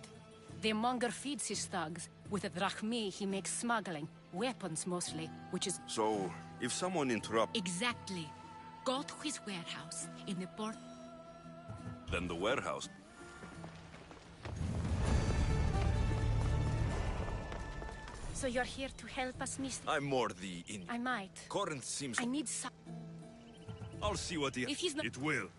The monger feeds his thugs. With the drachmi, he makes smuggling. Weapons, mostly, which is... So, if someone interrupts... Exactly. Go to his warehouse, in the port... Then the warehouse... So you're here to help us, Mister? I'm more the... I might. Corinth seems... I need some... I'll see what he... If he's not... It will.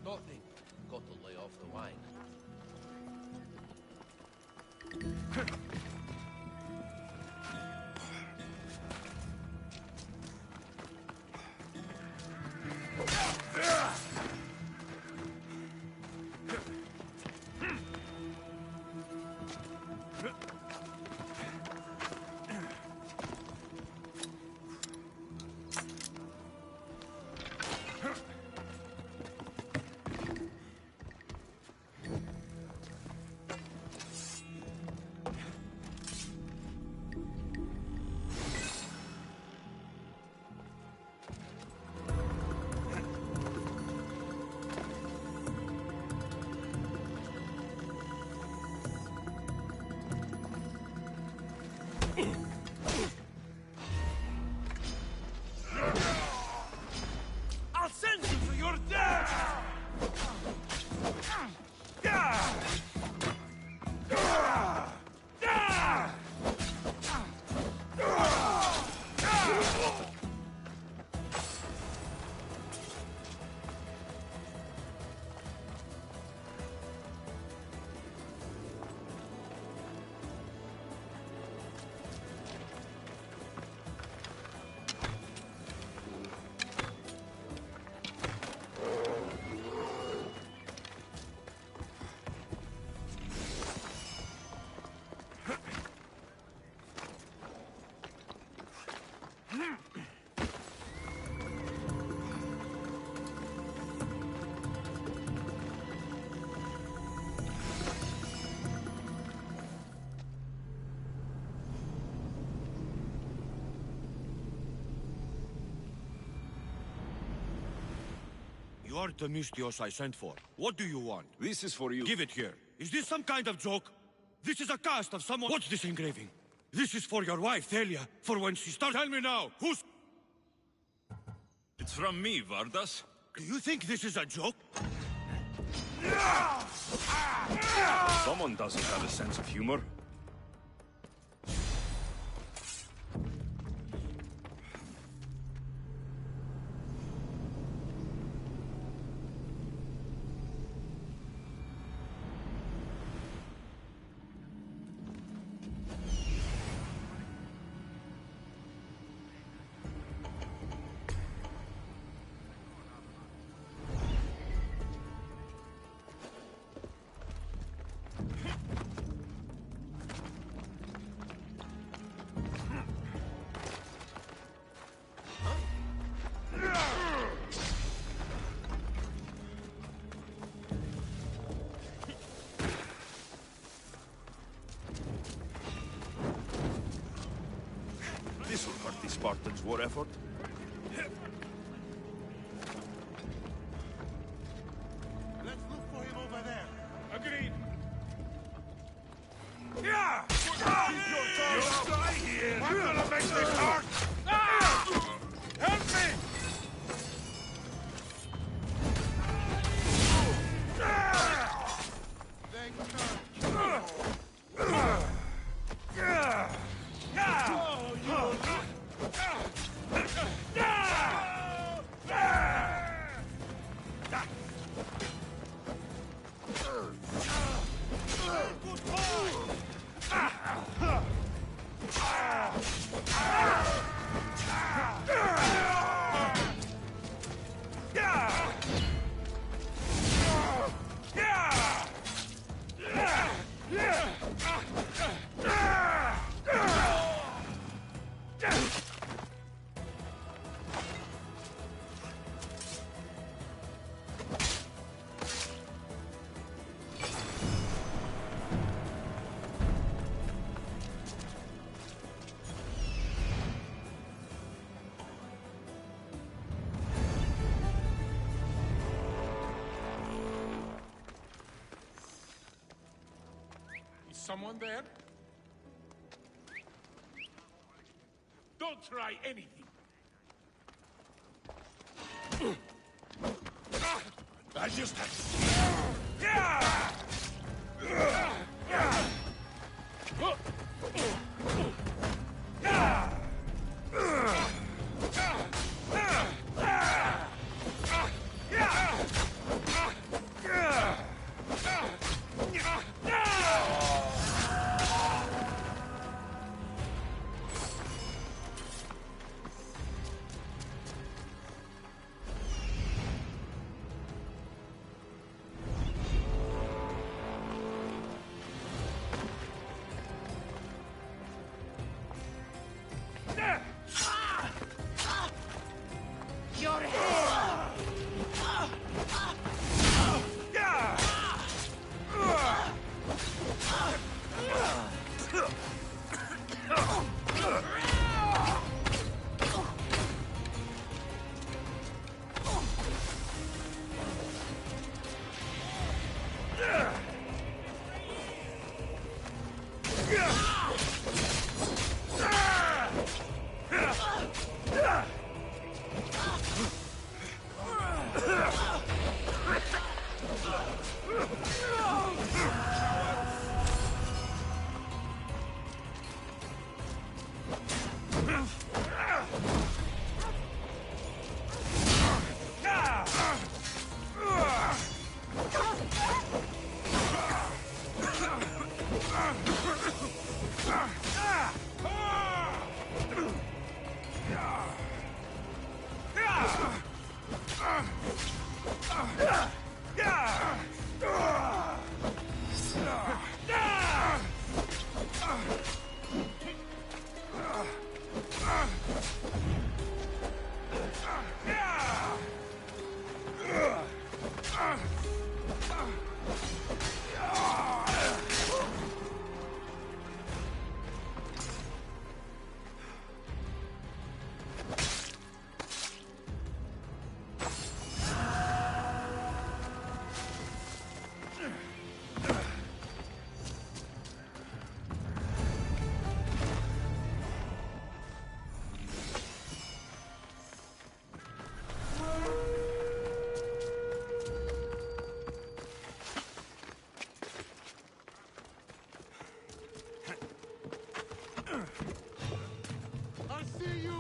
Nothing. Got to lay off the wine. I'll send you to your death! You are the Mystios I sent for. What do you want? This is for you. Give it here. Is this some kind of joke? This is a cast of someone... What's this engraving? This is for your wife, Thalia, for when she starts... Tell me now, who's... It's from me, Vardas. Do you think this is a joke? Someone doesn't have a sense of humor. This will hurt the Spartans' war effort. Let's look for him over there. Agreed. Yeah! You'll die here! I'm gonna make this hurt! Help me! Someone there? Don't try anything. I just Your head! I see you!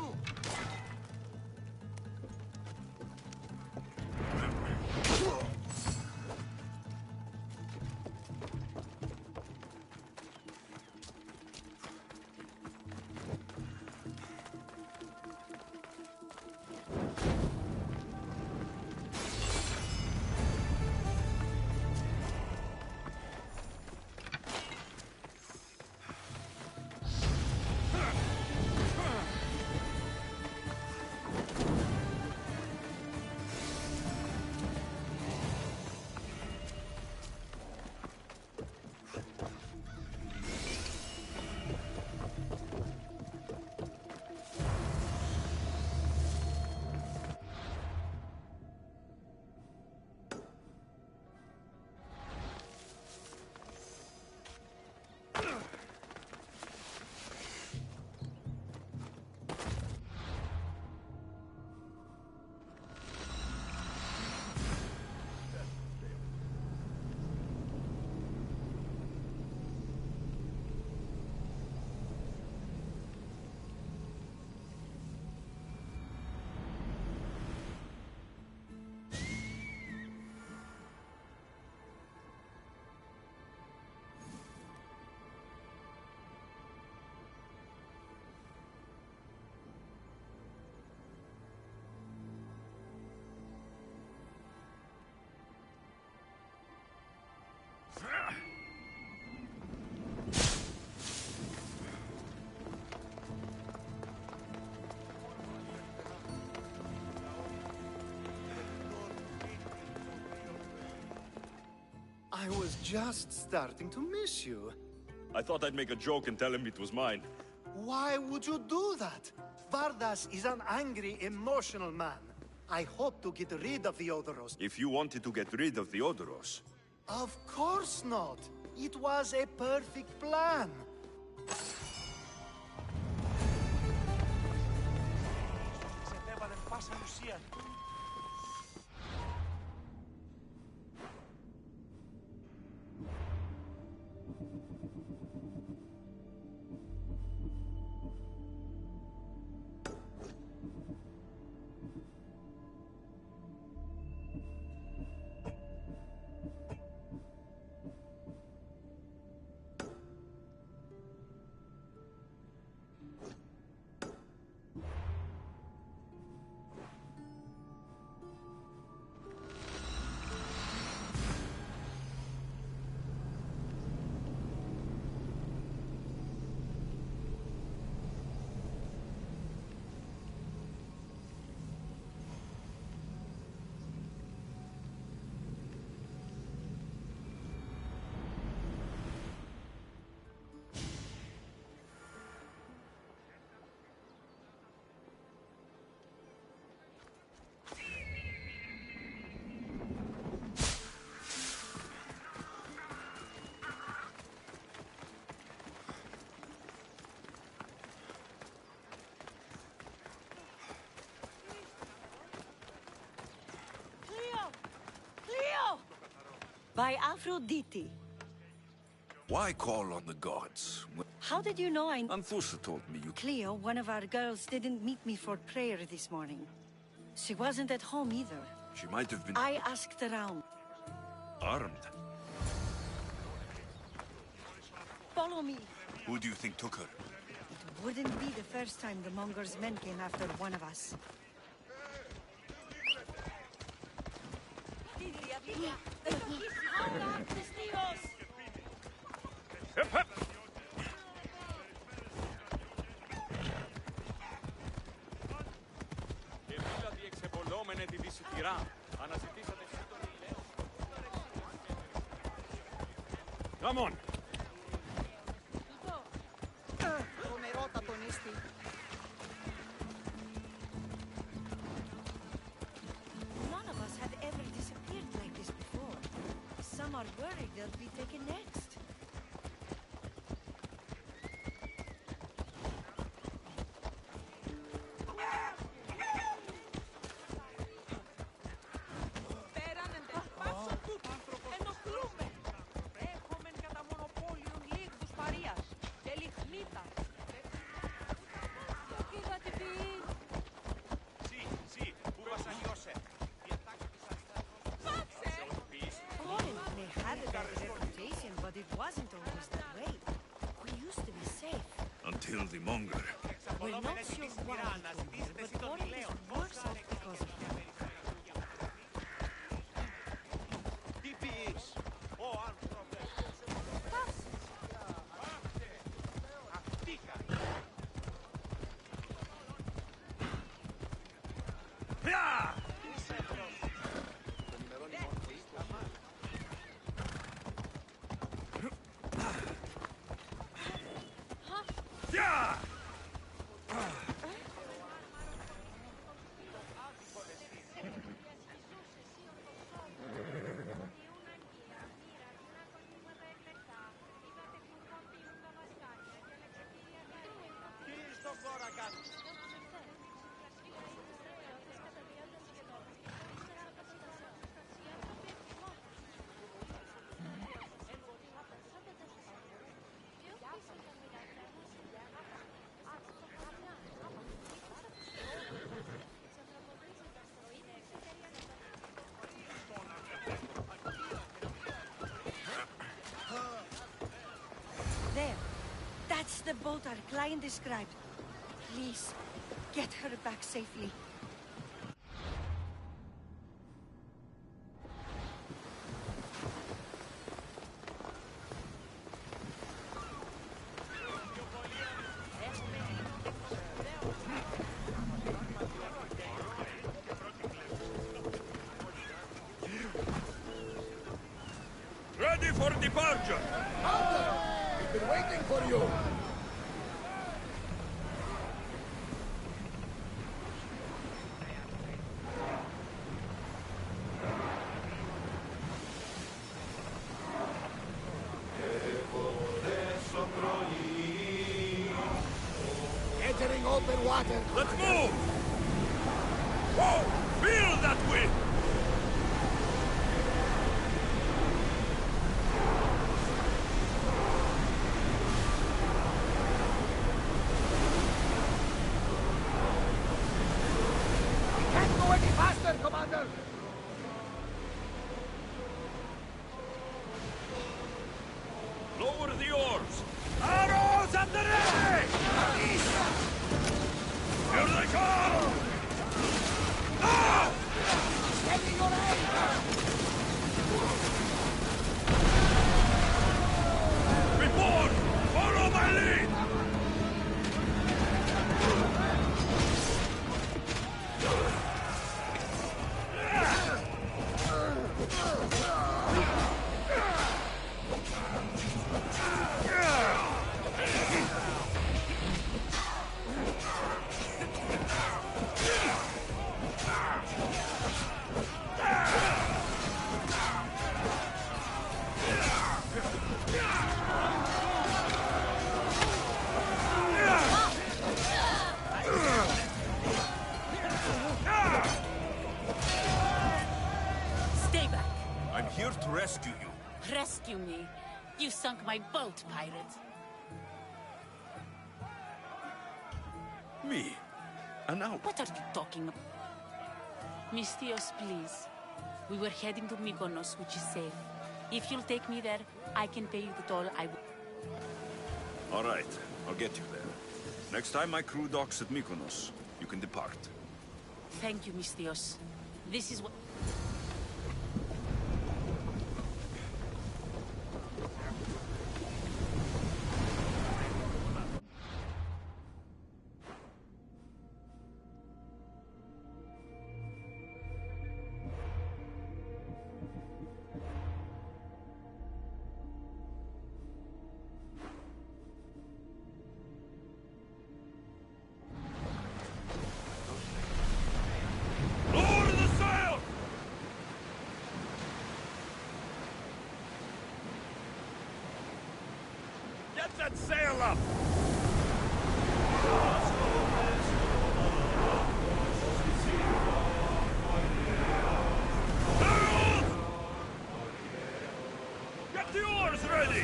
I was just starting to miss you. I thought I'd make a joke and tell him it was mine. Why would you do that? Vardas is an angry, emotional man. I hope to get rid of the Odoros. If you wanted to get rid of the Odoros. Of course not. It was a perfect plan. By Aphrodite. Why call on the gods? How did you know I... Anthusa told me you... Cleo, one of our girls, didn't meet me for prayer this morning. She wasn't at home either. She might have been... I asked around. armed. Follow me. Who do you think took her? It wouldn't be the first time the Monger's men came after one of us. Come on. None of us have ever disappeared like this before. Some are worried they'll be taken next. Until the Monger. We're not sure why, but Orin is worse off because of him. There. That's the boat our client described. Please, get her back safely. Ready for departure! We've been waiting for you! Entering open water. Let's move! Whoa! Feel that wind! Can't go any faster, Commander! Lower the oars! Arrows at the ready! Here they come! Ah! Steady your aim! Report! Follow my lead! sunk my boat, pirate. Me? And now? What are you talking about? Mystios, please. We were heading to Mykonos, which is safe. If you'll take me there, I can pay you the toll I will. All right, I'll get you there. Next time my crew docks at Mykonos, you can depart. Thank you, Mystios. This is what... Get that sail up! Get the oars ready!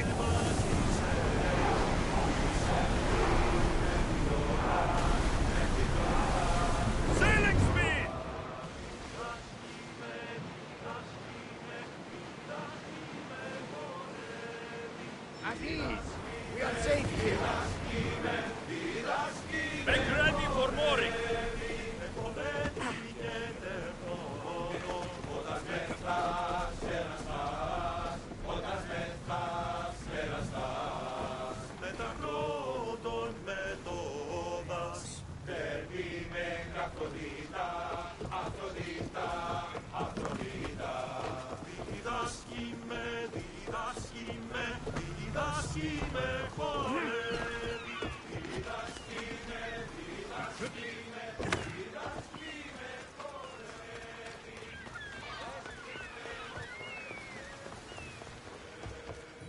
Sailing speed! At ease! We are safe here! Make ready for mooring!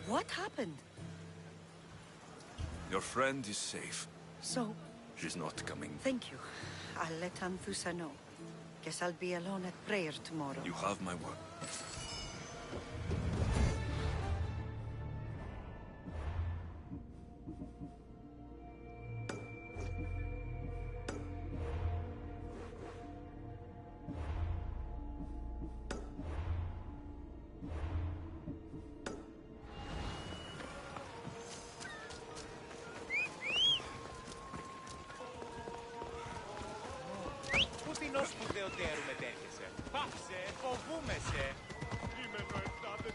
What happened? Your friend is safe. So, She's not coming. thank you. I'll let Anthusa know. Guess I'll be alone at prayer tomorrow. You have my word. Πού την ως που δεοτέρου μετέρχεσαι. Πάψε, φοβούμαι σε. Είμαι μερτάδε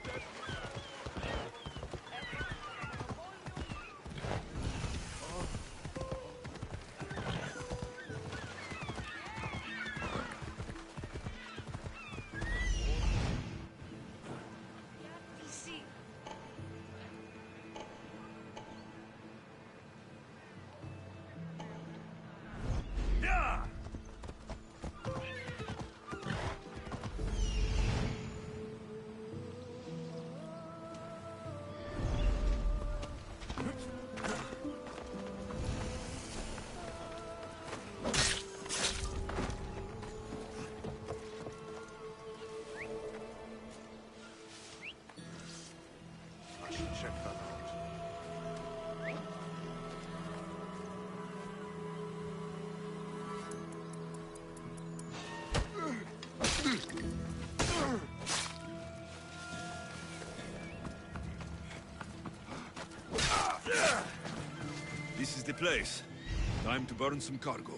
Check that out. This is the place. Time to burn some cargo.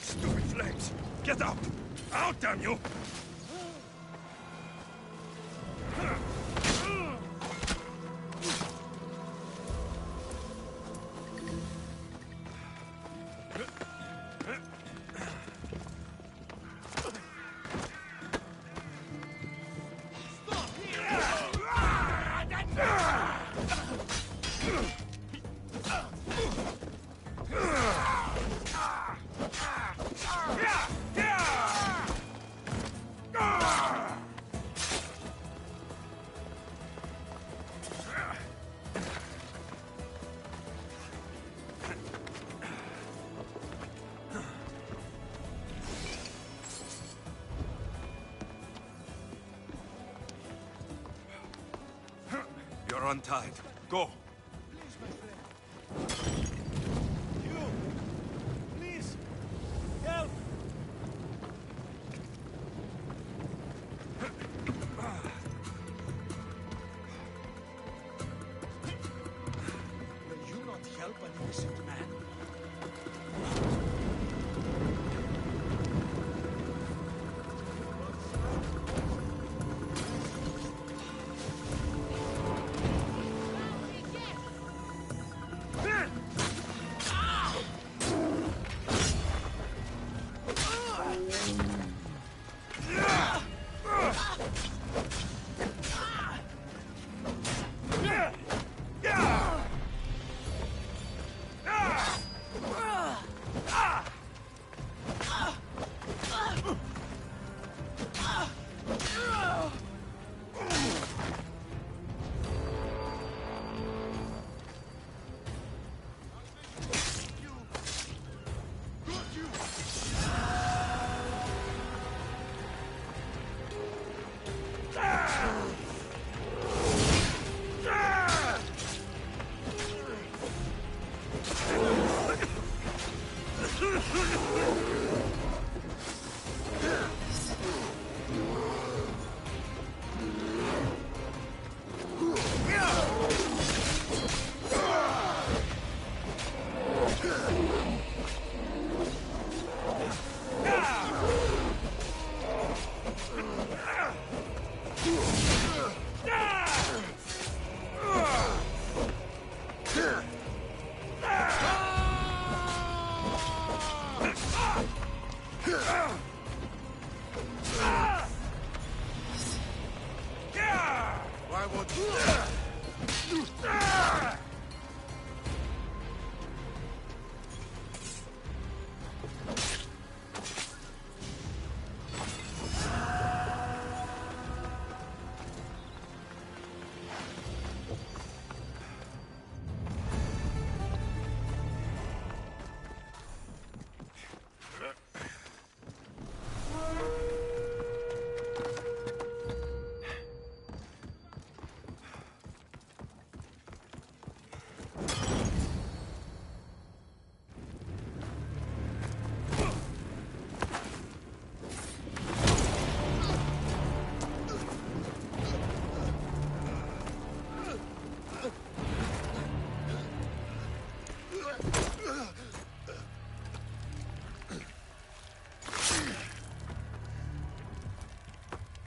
Stupid flames! Get up! Out, damn you! untied. Go. You! Please! Help! Will you not help an innocent man?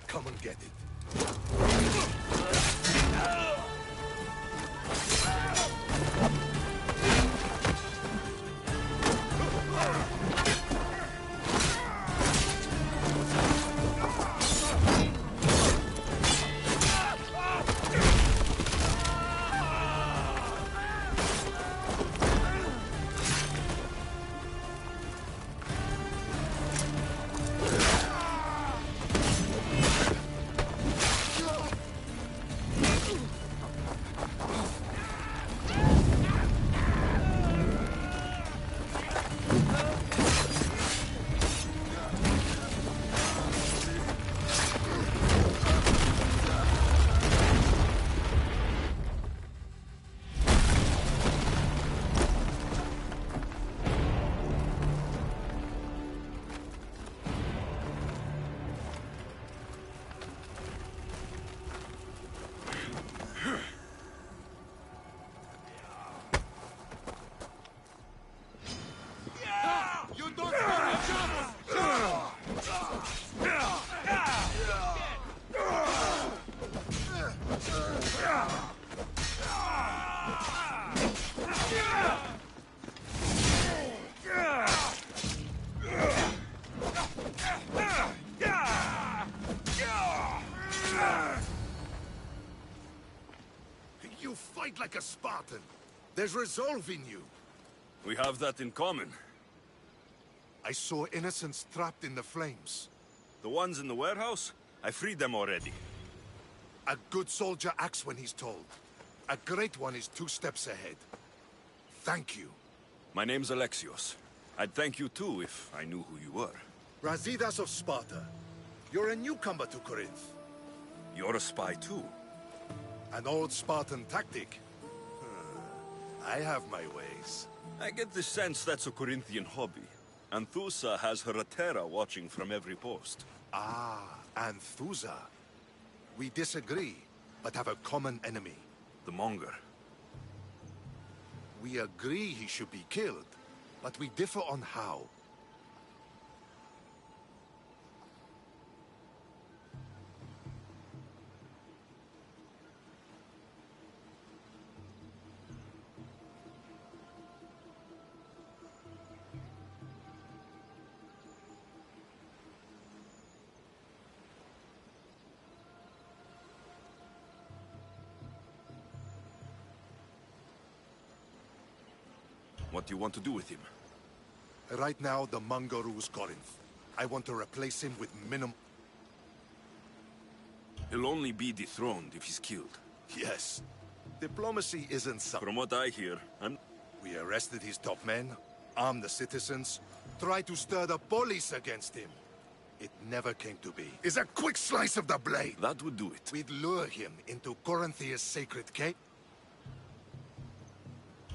Come and get it. You fight like a Spartan. There's resolve in you. We have that in common. I saw innocents trapped in the flames. The ones in the warehouse? I freed them already. A good soldier acts when he's told. A great one is 2 steps ahead. Thank you. My name's Alexios. I'd thank you too if I knew who you were. Razidas of Sparta. You're a newcomer to Corinth. You're a spy too. An old Spartan tactic. I have my ways. I get the sense that's a Corinthian hobby. Anthusa has her Atera watching from every post. Ah, Anthusa. We disagree, but have a common enemy. The Monger. We agree he should be killed, but we differ on how. What do you want to do with him? Right now, the Monger rules Corinth. I want to replace him with minimum... He'll only be dethroned if he's killed. Yes. Diplomacy isn't something... From what I hear, We arrested his top men, armed the citizens, tried to stir the police against him. It never came to be. Is a quick slice of the blade. That would do it. We'd lure him into Corinthia's sacred cave.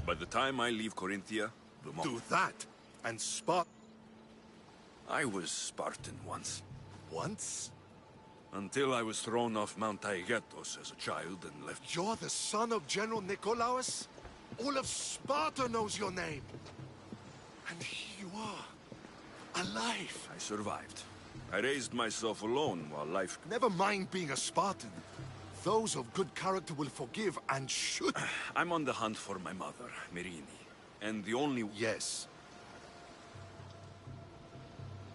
By the time I leave Corinthia, the Do that, and I was Spartan once. Once? Until I was thrown off Mount Taygetos as a child and left... You're the son of General Nikolaos? All of Sparta knows your name. And here you are, alive. I survived. I raised myself alone while life... Never mind being a Spartan. Those of good character will forgive and should... I'm on the hunt for my mother, Myrine. And the only... Yes.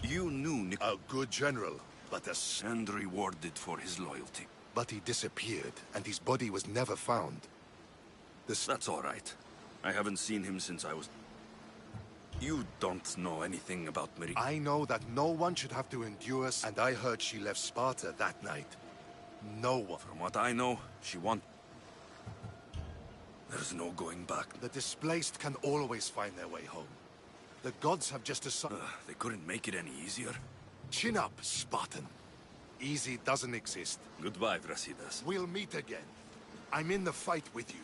You knew A good general, but and rewarded for his loyalty. But he disappeared, and his body was never found. That's all right. I haven't seen him since I was... You don't know anything about Myrine. I know that no one should have to endure us, and I heard she left Sparta that night. No one. From what I know, she wants... There's no going back. The displaced can always find their way home. The gods have just decided... They couldn't make it any easier. Chin up, Spartan. Easy doesn't exist. Goodbye, Brasidas. We'll meet again. I'm in the fight with you.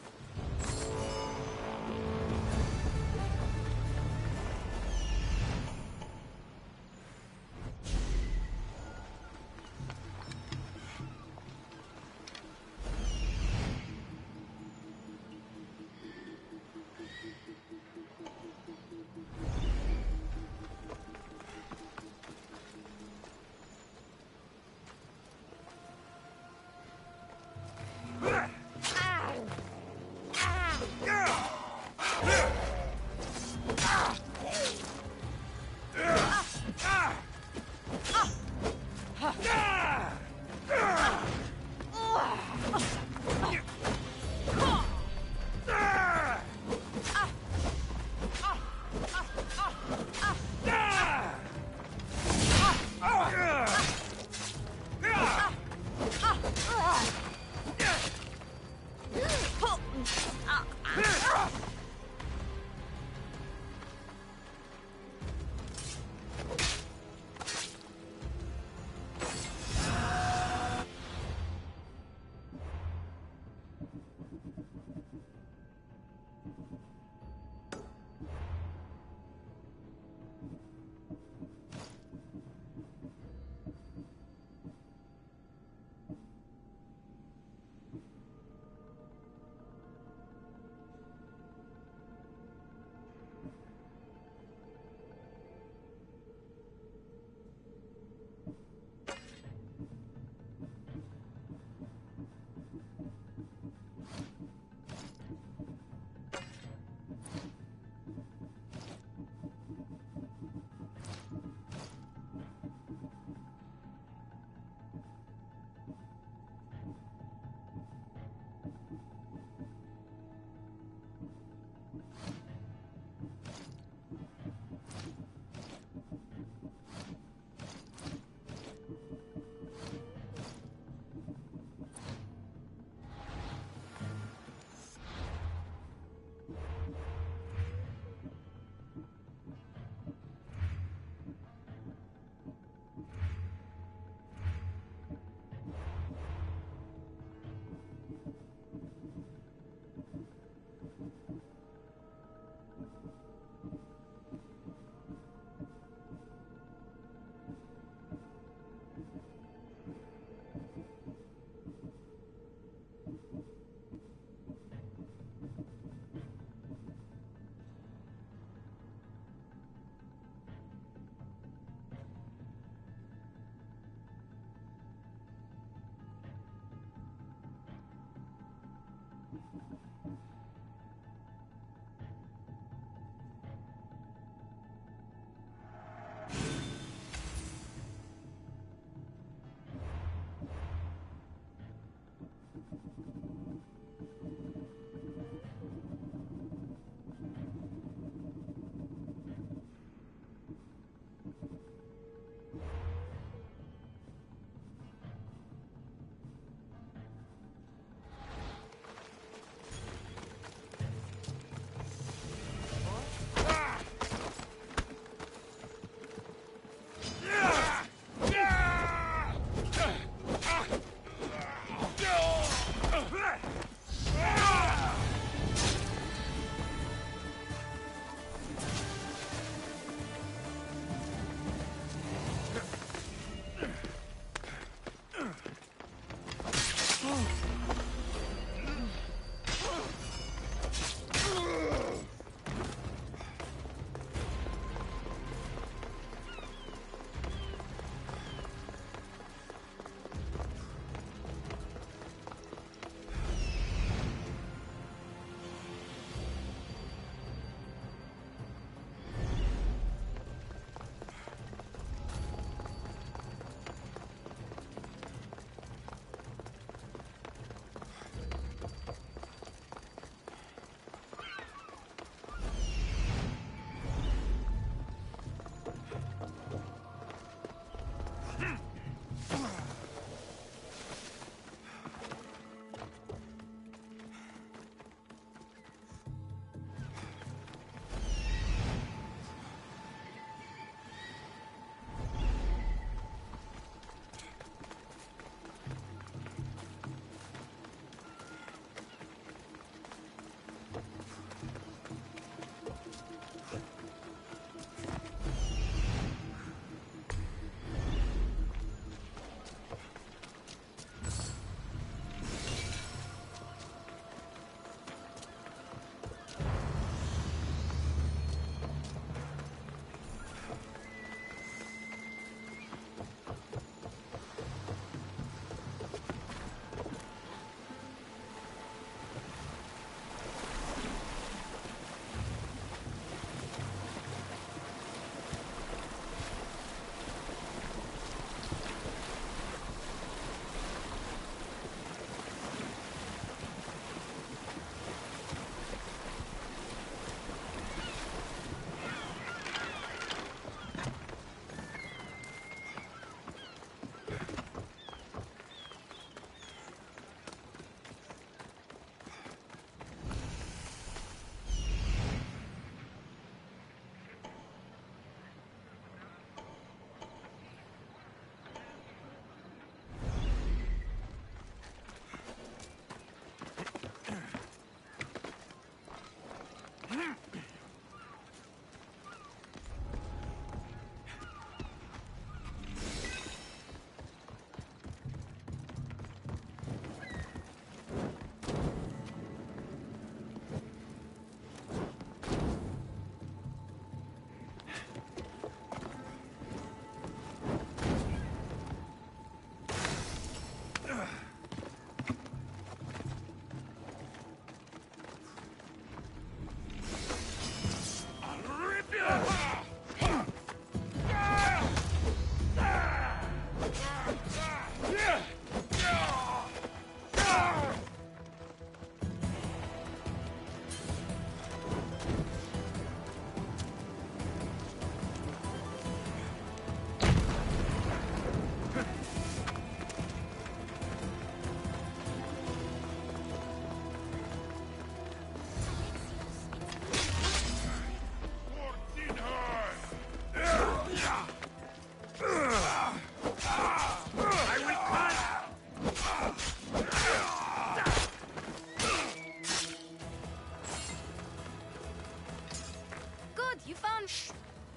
You found...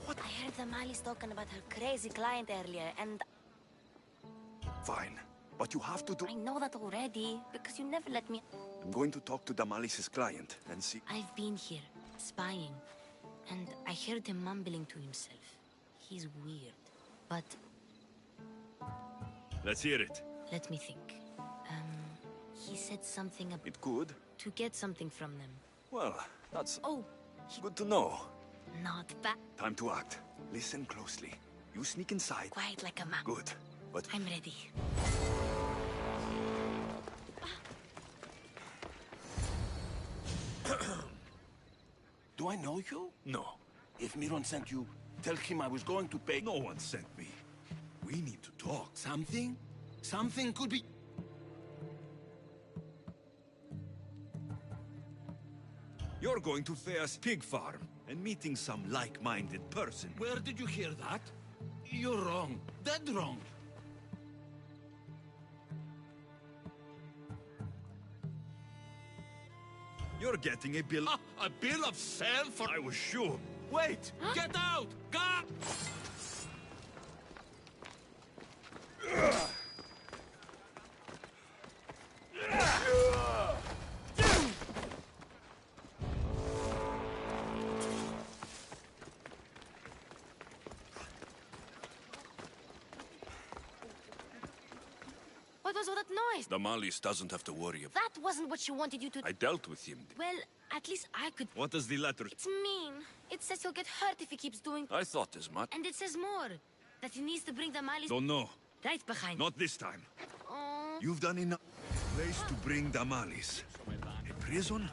What? I heard Damali's talking about her crazy client earlier, and... Fine, but you have to do... I know that already, because you never let me... I'm going to talk to Damalis's client and see... I've been here, spying, and I heard him mumbling to himself. He's weird, but... Let's hear it. Let me think. He said something about... It could. To get something from them. Well, that's... Oh! Good to know. Not bad. Time to act. Listen closely. You sneak inside. Quiet like a man. Good, but... I'm ready. Do I know you? No. If Miron sent you, tell him I was going to pay... No one sent me. We need to talk. Something? Something could be... You're going to Thea's pig farm and meeting some like-minded person. Where did you hear that? You're wrong. Dead wrong. You're getting a bill... A bill of sale for... I was sure. Wait! Get out! God! What was all that noise? Damalis doesn't have to worry about... That wasn't what she wanted you to... I dealt with him. Well, at least I could... What does the letter... It's mean. It says he'll get hurt if he keeps doing... I thought as much. And it says more. That he needs to bring Damalis... Don't know. Right behind. Not this time. Oh. You've done enough. Place to bring Damalis. A prison?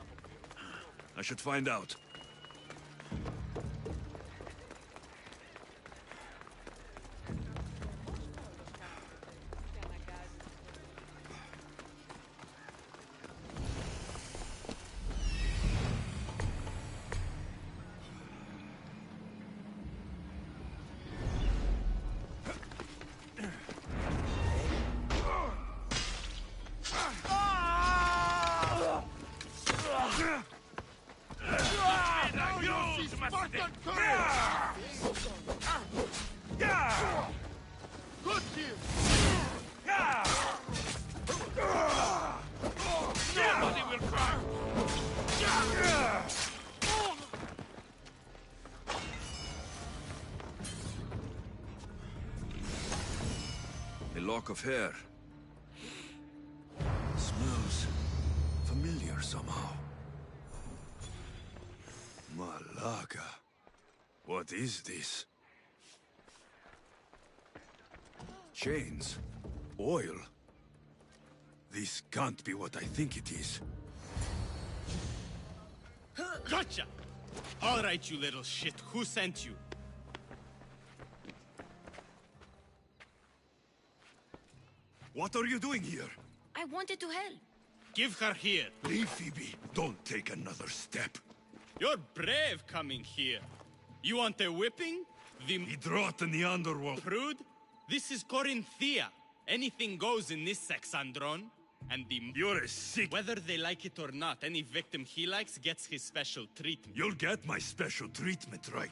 I should find out. A lock of hair. Smells familiar somehow. Malaga. What is this? Chains. Oil. This can't be what I think it is. Gotcha! All right, you little shit. Who sent you? What are you doing here? I wanted to help. Give her here. Leave, Phoebe. Don't take another step. You're brave coming here. You want a whipping? He drought in the underworld. Prude? This is Corinthia. Anything goes in this Sexandron. And the... You're a sick... Whether they like it or not, any victim he likes gets his special treatment. You'll get my special treatment, right?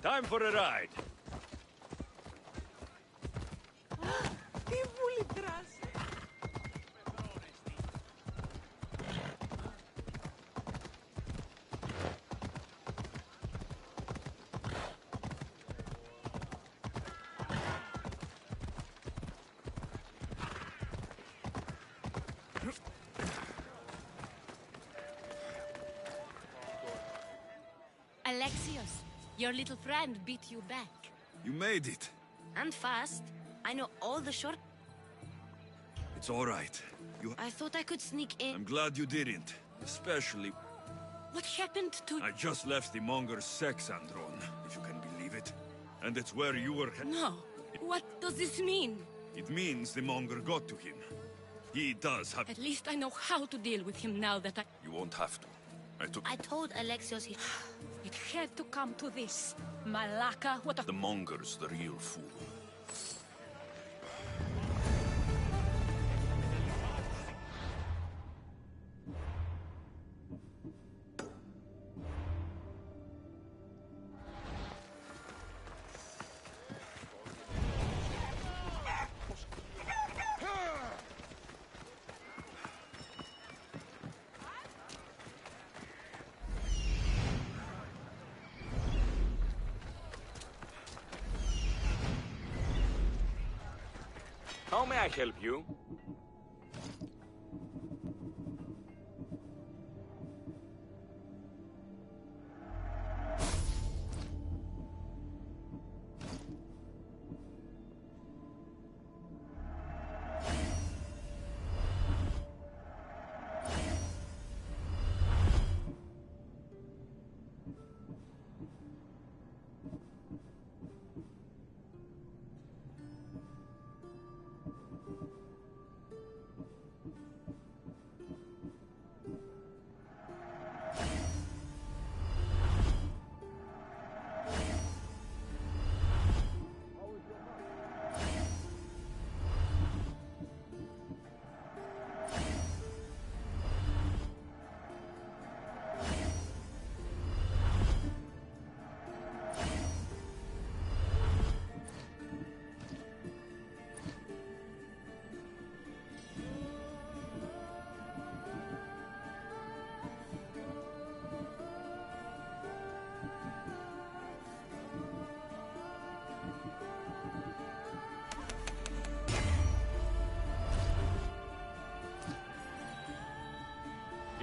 Time for a ride. Τι βουλικράς. Alexios, your little friend beat you back. You made it. And fast. I know all the short... It's all right. I thought I could sneak in. I'm glad you didn't. Especially... What happened to... I just left the monger's Sexandron, if you can believe it. And it's where you were... No. What does this mean? It means the monger got to him. He does have... At least I know how to deal with him now that You won't have to. I told Alexios he... It had to come to this. Malaka, what a... The monger's the real fool. How may I help you?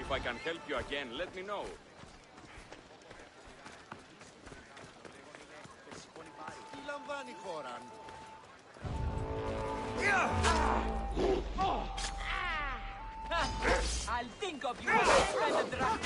If I can help you again, let me know. I'll think of you when the drug.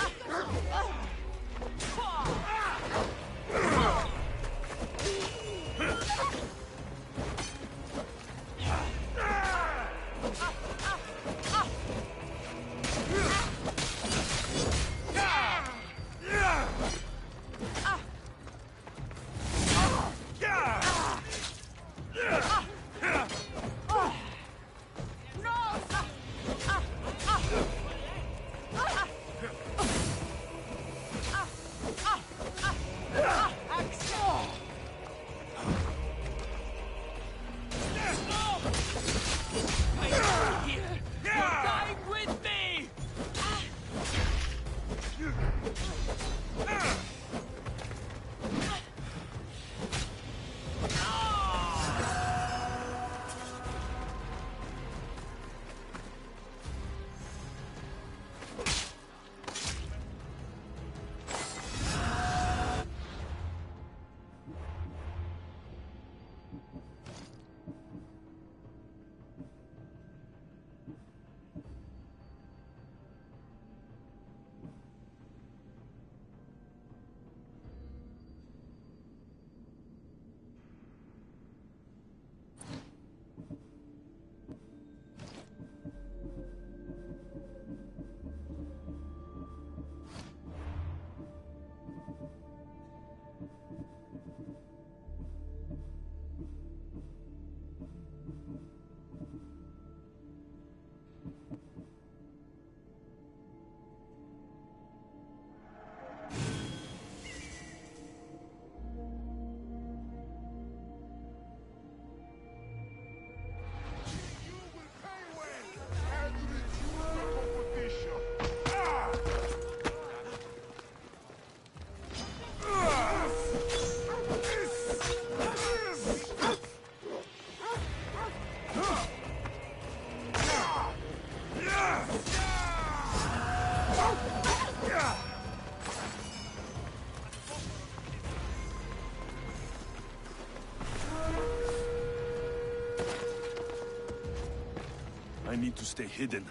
I need to stay hidden.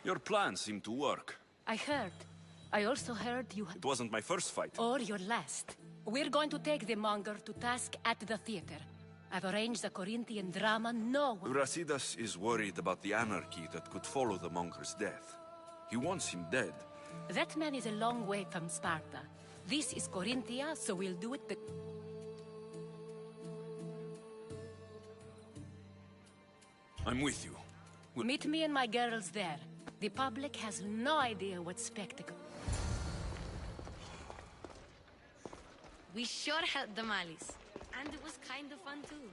Your plan seemed to work. I heard. I also heard you... It wasn't my first fight. Or your last. We're going to take the monger to task at the theater. I've arranged the Corinthian drama no one... Brasidas is worried about the anarchy that could follow the monger's death. He wants him dead. That man is a long way from Sparta. This is Corinthia, so we'll do it the... I'm with you. Meet me and my girls there. The public has no idea what spectacle. We sure helped the Malis. And it was kind of fun too.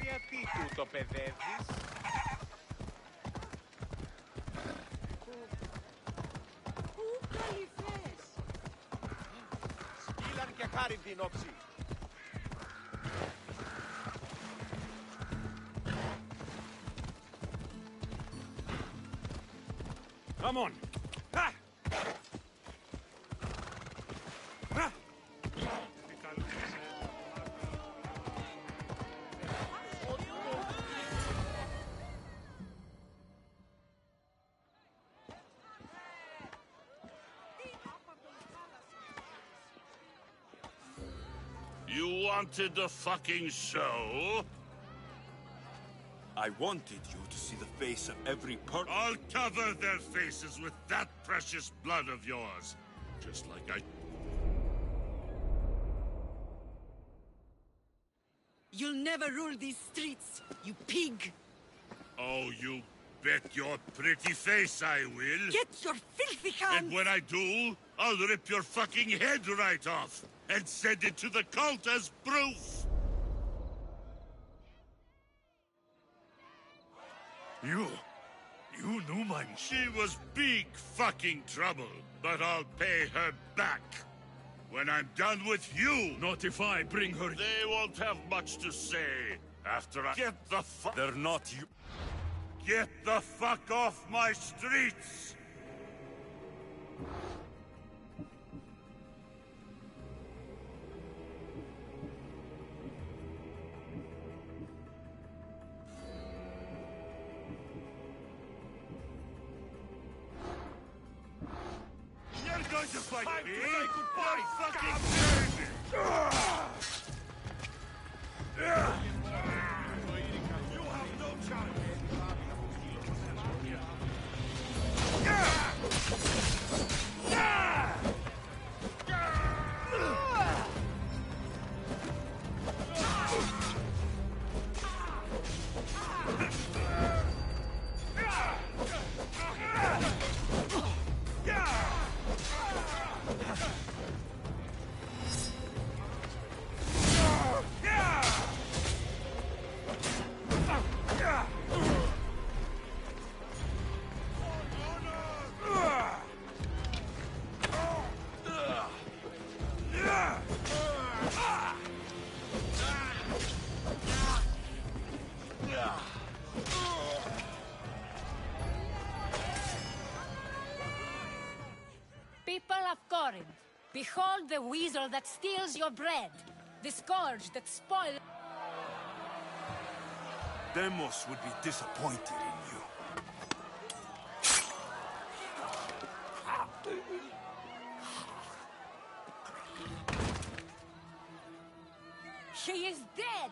Γιατί του το παιδεύεις? Πού καλυφές? Σκύλαν και χάριν την όψη. Come on! Ha! Ha! You wanted the fucking show? I wanted you to see the face of every person. I'll cover their faces with that precious blood of yours. Just like I... You'll never rule these streets, you pig! Oh, you bet your pretty face I will. Get your filthy hands! And when I do, I'll rip your fucking head right off and send it to the cult as proof. You knew my... She was big fucking trouble, but I'll pay her back. When I'm done with you... Not if I bring her... They won't have much to say after I... Get the fuck... They're not you... Get the fuck off my streets! You're going to fight me? Goodbye, fucking baby! You have no chance! People of Corinth, behold the weasel that steals your bread, the scourge that spoils... Demos would be disappointed in you. She is dead!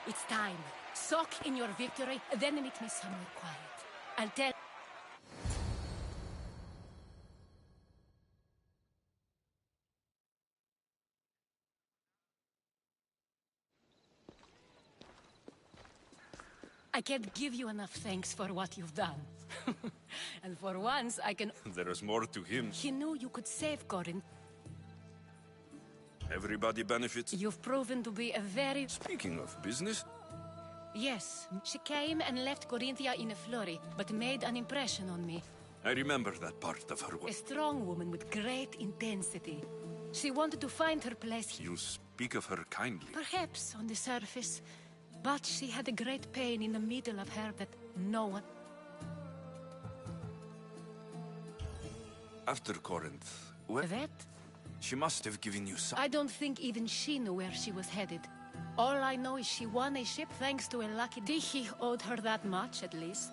It's time. Soak in your victory, then meet me somewhere quiet. I'll tell... I can't give you enough thanks for what you've done. And for once, I can... There is more to him. He knew you could save Corinth. Everybody benefits. You've proven to be a very... Speaking of business... Yes, she came and left Corinthia in a flurry, but made an impression on me. I remember that part of her A work. strong woman with great intensity. She wanted to find her place here. You speak of her kindly. Perhaps on the surface, but she had a great pain in the middle of her that no one... After Corinth, where... That? She must have given you some... I don't think even she knew where she was headed. All I know is she won a ship thanks to a lucky... He owed her that much, at least.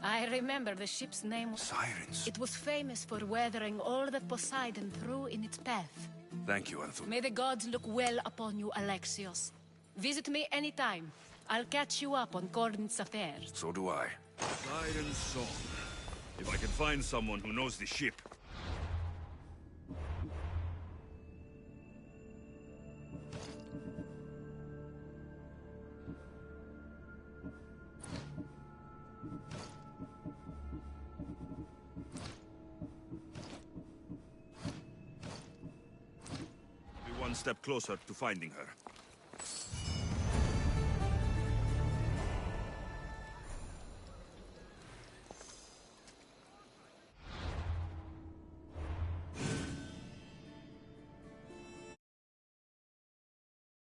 I remember the ship's name... Sirens. It was famous for weathering all that Poseidon threw in its path. Thank you, Anthony. May the gods look well upon you, Alexios. Visit me anytime. I'll catch you up on Corinth's affairs. So do I. Siren's song. If I can find someone who knows the ship. Be one step closer to finding her.